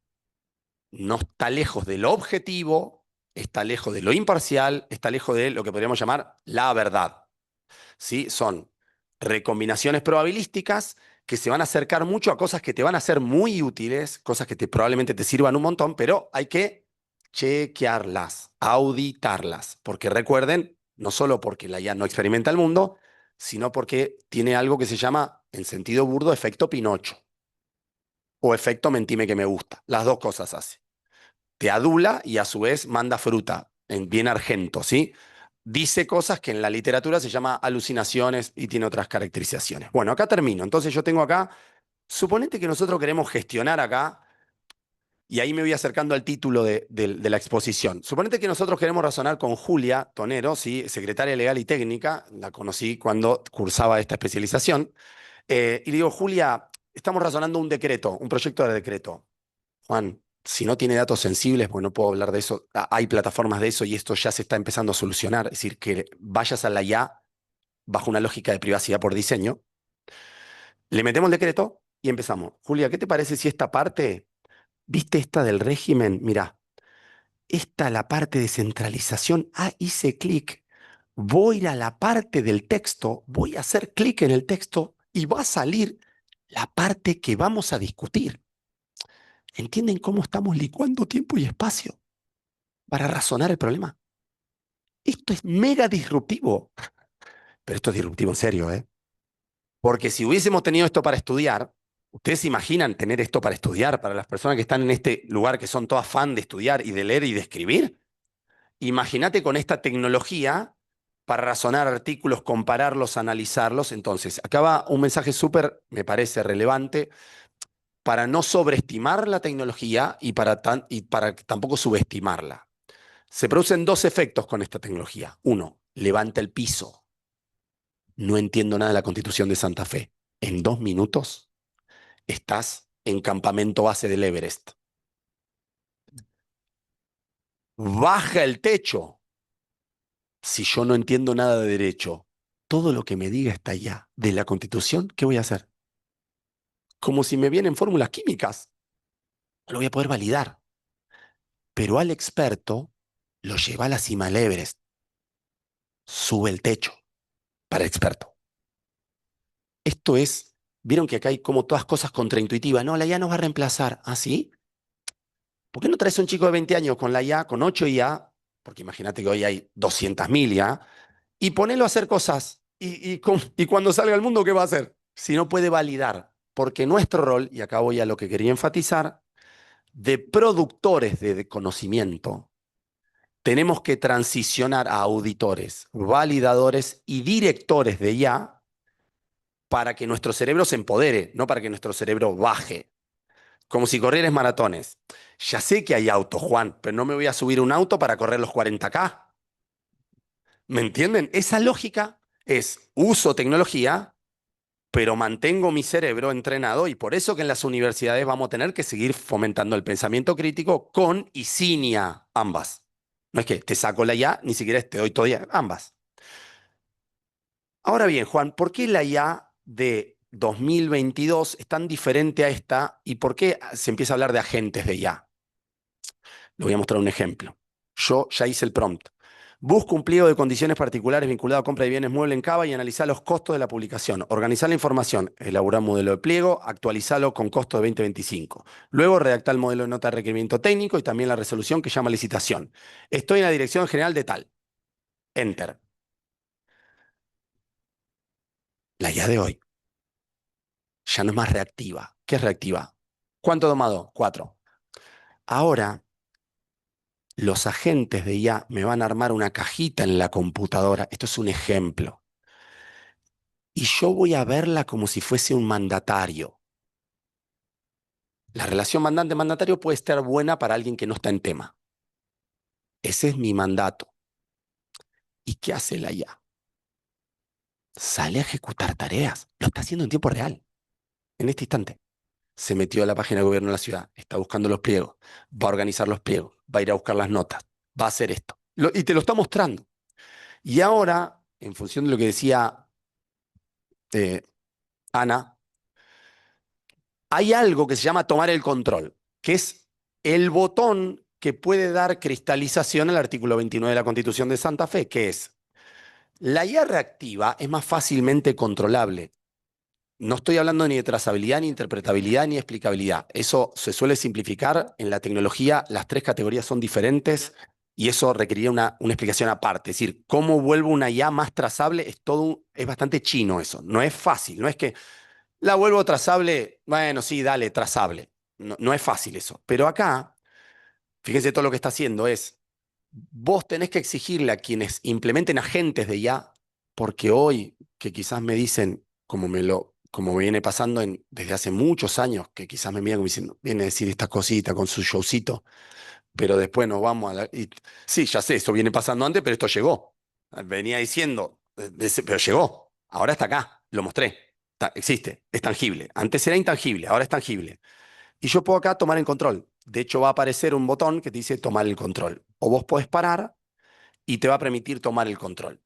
no está lejos de lo objetivo, está lejos de lo imparcial, está lejos de lo que podríamos llamar la verdad. ¿Sí? Son recombinaciones probabilísticas que se van a acercar mucho a cosas que te van a ser muy útiles, cosas que probablemente te sirvan un montón, pero hay que chequearlas, auditarlas, porque recuerden, no solo porque la IA no experimenta el mundo, sino porque tiene algo que se llama, en sentido burdo, efecto Pinocho o efecto mentime que me gusta. Las dos cosas hace. Te adula y a su vez manda fruta, en bien argento, ¿sí? Dice cosas que en la literatura se llama alucinaciones y tiene otras caracterizaciones. Bueno, acá termino. Entonces yo tengo acá, suponete que nosotros queremos gestionar acá, y ahí me voy acercando al título de la exposición. Suponete que nosotros queremos razonar con Julia Tonero, ¿sí? Secretaria legal y técnica, la conocí cuando cursaba esta especialización, y le digo, Julia, estamos razonando un decreto, un proyecto de decreto. Juan, si no tiene datos sensibles, pues no puedo hablar de eso. Hay plataformas de eso y esto ya se está empezando a solucionar. Es decir, que vayas a la IA bajo una lógica de privacidad por diseño. Le metemos el decreto y empezamos. Julia, ¿qué te parece si esta parte, viste esta del régimen? Mira, esta la parte de centralización. Ah, hice clic. Voy a ir a la parte del texto, voy a hacer clic en el texto y va a salir la parte que vamos a discutir. ¿Entienden cómo estamos licuando tiempo y espacio para razonar el problema? Esto es mega disruptivo. Pero esto es disruptivo en serio, ¿eh? Porque si hubiésemos tenido esto para estudiar, ¿ustedes se imaginan tener esto para estudiar para las personas que están en este lugar que son todas fan de estudiar y de leer y de escribir? Imagínate con esta tecnología para razonar artículos, compararlos, analizarlos. Entonces, acá va un mensaje súper, me parece relevante, para no sobreestimar la tecnología y para tampoco subestimarla. Se producen dos efectos con esta tecnología. Uno, levanta el piso. No entiendo nada de la Constitución de Santa Fe. En 2 minutos estás en campamento base del Everest. Baja el techo. Si yo no entiendo nada de derecho, todo lo que me diga esta IA de la Constitución, ¿qué voy a hacer? Como si me vienen fórmulas químicas, lo voy a poder validar. Pero al experto lo lleva a la cima del Everest, sube el techo para el experto. Esto es, vieron que acá hay como todas cosas contraintuitivas. No, la IA nos va a reemplazar. ¿Ah, sí? ¿Por qué no traes a un chico de 20 años con la IA, con 8 IA? Porque imagínate que hoy hay 200.000 IA, y ponelo a hacer cosas. Y cuando salga al mundo, ¿qué va a hacer? Si no puede validar. Porque nuestro rol, y acá voy a lo que quería enfatizar, de productores de conocimiento, tenemos que transicionar a auditores, validadores y directores de IA para que nuestro cerebro se empodere, no para que nuestro cerebro baje. Como si corrieras maratones. Ya sé que hay autos, Juan, pero no me voy a subir a un auto para correr los 40K. ¿Me entienden? Esa lógica es uso tecnología, pero mantengo mi cerebro entrenado, y por eso que en las universidades vamos a tener que seguir fomentando el pensamiento crítico con y sin IA, ambas. No es que te saco la IA, ni siquiera te doy todo IA, ambas. Ahora bien, Juan, ¿por qué la IA de 2022 es tan diferente a esta y por qué se empieza a hablar de agentes de IA? Le voy a mostrar un ejemplo. Yo ya hice el prompt. Busca un pliego de condiciones particulares vinculado a compra de bienes muebles en Cava y analizar los costos de la publicación. Organizar la información, elaborar un modelo de pliego, actualizarlo con costo de 2025. Luego redactar el modelo de nota de requerimiento técnico y también la resolución que llama licitación. Estoy en la dirección general de tal. Enter. La IA de hoy ya no es más reactiva. ¿Qué es reactiva? ¿Cuánto domado? 4. Ahora, los agentes de IA me van a armar una cajita en la computadora. Esto es un ejemplo. Y yo voy a verla como si fuese un mandatario. La relación mandante-mandatario puede estar buena para alguien que no está en tema. Ese es mi mandato. ¿Y qué hace la IA? Sale a ejecutar tareas. Lo está haciendo en tiempo real, en este instante. Se metió a la página de gobierno de la ciudad, está buscando los pliegos, va a organizar los pliegos, va a ir a buscar las notas, va a hacer esto. Y te lo está mostrando. Y ahora, en función de lo que decía Ana, hay algo que se llama tomar el control, que es el botón que puede dar cristalización al artículo 29 de la Constitución de Santa Fe, que es la IA reactiva es más fácilmente controlable. No estoy hablando ni de trazabilidad, ni interpretabilidad, ni explicabilidad. Eso se suele simplificar. En la tecnología las tres categorías son diferentes y eso requeriría una explicación aparte. Es decir, cómo vuelvo una IA más trazable es bastante chino eso. No es fácil, no es que la vuelvo trazable, bueno, sí, dale, trazable. No, no es fácil eso. Pero acá, fíjense todo lo que está haciendo es, vos tenés que exigirle a quienes implementen agentes de IA, porque hoy, que quizás me dicen, como me viene pasando desde hace muchos años, que quizás me miran como diciendo, viene a decir esta cosita con su showcito, pero después nos vamos sí, ya sé, eso viene pasando antes, pero esto llegó. Venía diciendo, pero llegó. Ahora está acá, lo mostré. Existe, es tangible. Antes era intangible, ahora es tangible. Y yo puedo acá tomar el control. De hecho, va a aparecer un botón que te dice tomar el control. O vos podés parar y te va a permitir tomar el control.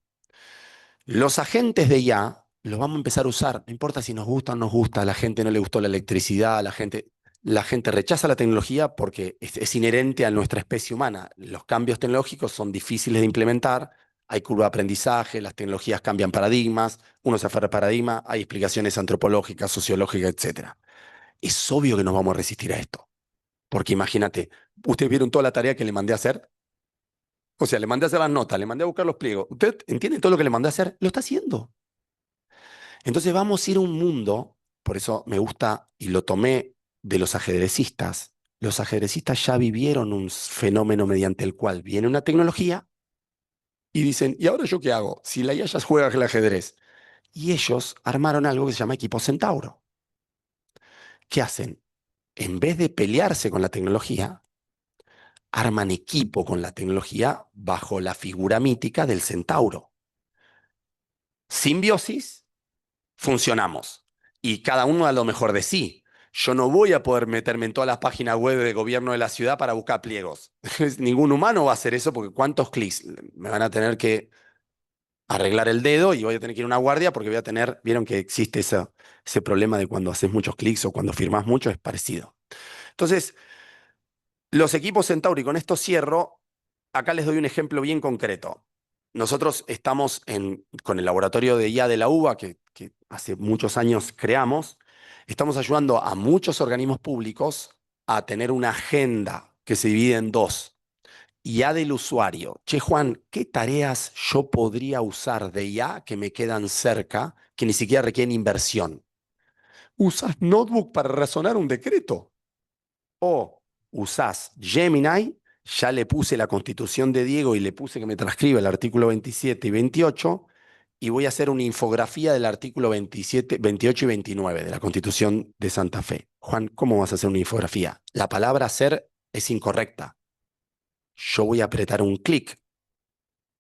Los agentes de IA los vamos a empezar a usar. No importa si nos gusta o no nos gusta, a la gente no le gustó la electricidad, la gente rechaza la tecnología porque es inherente a nuestra especie humana. Los cambios tecnológicos son difíciles de implementar, hay curva de aprendizaje, las tecnologías cambian paradigmas, uno se aferra a paradigma, hay explicaciones antropológicas, sociológicas, etc. Es obvio que nos vamos a resistir a esto. Porque imagínate, ustedes vieron toda la tarea que le mandé a hacer. O sea, le mandé a hacer las notas, le mandé a buscar los pliegos. ¿Usted entiende todo lo que le mandé a hacer? Lo está haciendo. Entonces vamos a ir a un mundo, por eso me gusta y lo tomé de los ajedrecistas. Los ajedrecistas ya vivieron un fenómeno mediante el cual viene una tecnología y dicen, ¿y ahora yo qué hago? Si la IA ya juega el ajedrez. Y ellos armaron algo que se llama equipo Centauro. ¿Qué hacen? En vez de pelearse con la tecnología, arman equipo con la tecnología bajo la figura mítica del centauro. Simbiosis, funcionamos. Y cada uno a lo mejor de sí. Yo no voy a poder meterme en todas las páginas web de gobierno de la ciudad para buscar pliegos. Ningún humano va a hacer eso porque ¿cuántos clics me van a tener que arreglar el dedo y voy a tener que ir a una guardia porque voy a tener, vieron que existe ese problema de cuando haces muchos clics o cuando firmas mucho, es parecido. Entonces, los equipos Centauri, con esto cierro, acá les doy un ejemplo bien concreto. Nosotros estamos con el laboratorio de IA de la UBA, que hace muchos años creamos, estamos ayudando a muchos organismos públicos a tener una agenda que se divide en dos. IA del usuario. Che, Juan, ¿qué tareas yo podría usar de IA que me quedan cerca, que ni siquiera requieren inversión? ¿Usas Notebook para razonar un decreto? ¿O usás Gemini? Ya le puse la constitución de Diego y le puse que me transcriba el artículo 27 y 28 y voy a hacer una infografía del artículo 27, 28 y 29 de la constitución de Santa Fe. Juan, ¿cómo vas a hacer una infografía? La palabra hacer es incorrecta. Yo voy a apretar un clic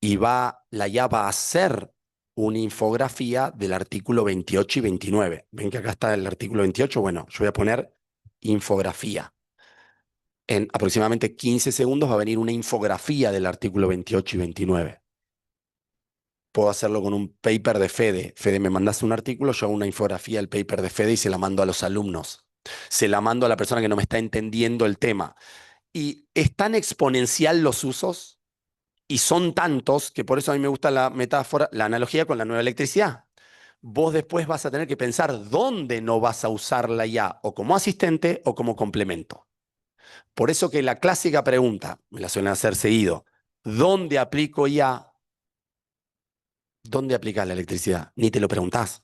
y la IA va a hacer una infografía del artículo 28 y 29. ¿Ven que acá está el artículo 28? Bueno, yo voy a poner infografía. En aproximadamente 15 segundos va a venir una infografía del artículo 28 y 29. Puedo hacerlo con un paper de Fede. Fede, me mandas un artículo, yo hago una infografía del paper de Fede y se la mando a los alumnos. Se la mando a la persona que no me está entendiendo el tema. Y es tan exponencial los usos y son tantos que por eso a mí me gusta la metáfora, la analogía con la nueva electricidad. Vos después vas a tener que pensar dónde no vas a usar la IA, o como asistente o como complemento. Por eso que la clásica pregunta, me la suelen hacer seguido, ¿dónde aplico IA? ¿Dónde aplicas la electricidad? Ni te lo preguntás.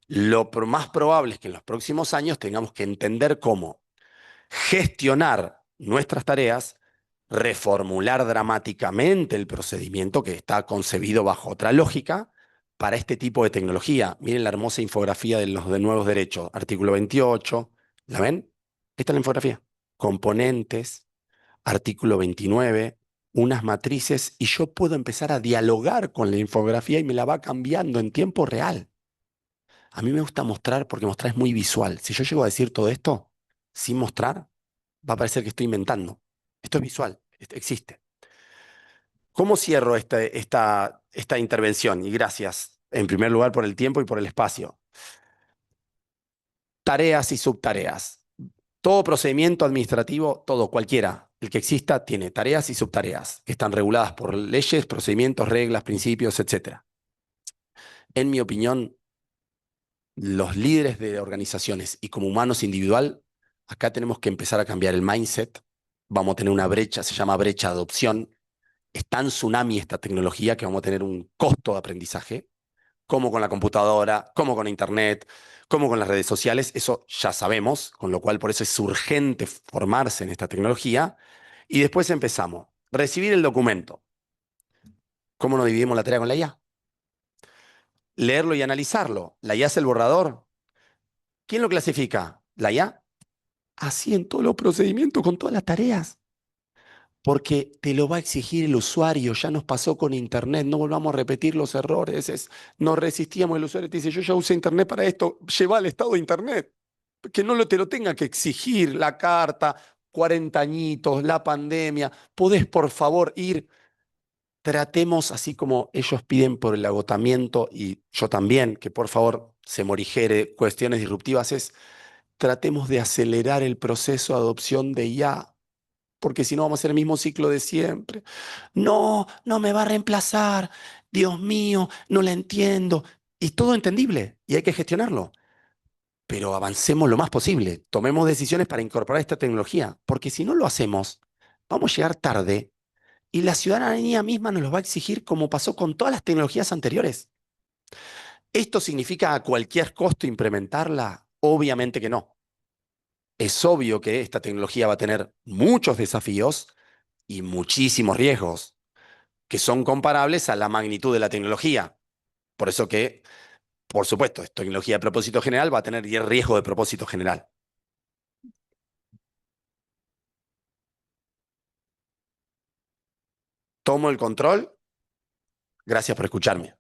Lo más probable es que en los próximos años tengamos que entender cómo gestionar nuestras tareas, reformular dramáticamente el procedimiento que está concebido bajo otra lógica para este tipo de tecnología. Miren la hermosa infografía de los de nuevos derechos, artículo 28. ¿La ven? Esta es la infografía. Componentes, artículo 29, unas matrices, y yo puedo empezar a dialogar con la infografía y me la va cambiando en tiempo real. A mí me gusta mostrar porque mostrar es muy visual. Si yo llego a decir todo esto sin mostrar, va a parecer que estoy inventando. Esto es visual, esto existe. ¿Cómo cierro esta intervención? Y gracias, en primer lugar, por el tiempo y por el espacio. Tareas y subtareas. Todo procedimiento administrativo, todo, cualquiera, el que exista, tiene tareas y subtareas, que están reguladas por leyes, procedimientos, reglas, principios, etc. En mi opinión, los líderes de organizaciones y como humanos individual, acá tenemos que empezar a cambiar el mindset. Vamos a tener una brecha, se llama brecha de adopción. Es tan tsunami esta tecnología que vamos a tener un costo de aprendizaje, como con la computadora, como con Internet, como con las redes sociales. Eso ya sabemos, con lo cual por eso es urgente formarse en esta tecnología. Y después empezamos. Recibir el documento. ¿Cómo nos dividimos la tarea con la IA? Leerlo y analizarlo. ¿La IA es el borrador? ¿Quién lo clasifica? ¿La IA? Así en todos los procedimientos, con todas las tareas. Porque te lo va a exigir el usuario. Ya nos pasó con Internet, no volvamos a repetir los errores. Nos resistíamos, el usuario te dice, yo ya usé Internet para esto, lleva al estado de Internet. Que no te lo tenga que exigir la carta, 40 añitos, la pandemia. ¿Podés, por favor, ir? Tratemos, así como ellos piden por el agotamiento, y yo también, que por favor se morigere cuestiones disruptivas, tratemos de acelerar el proceso de adopción de IA, porque si no vamos a hacer el mismo ciclo de siempre. No, no me va a reemplazar. Dios mío, no la entiendo. Y todo entendible y hay que gestionarlo. Pero avancemos lo más posible. Tomemos decisiones para incorporar esta tecnología, porque si no lo hacemos, vamos a llegar tarde y la ciudadanía misma nos lo va a exigir como pasó con todas las tecnologías anteriores. ¿Esto significa a cualquier costo implementarla? Obviamente que no. Es obvio que esta tecnología va a tener muchos desafíos y muchísimos riesgos que son comparables a la magnitud de la tecnología. Por eso que, por supuesto, esta tecnología de propósito general va a tener riesgo de propósito general. Tomo el control. Gracias por escucharme.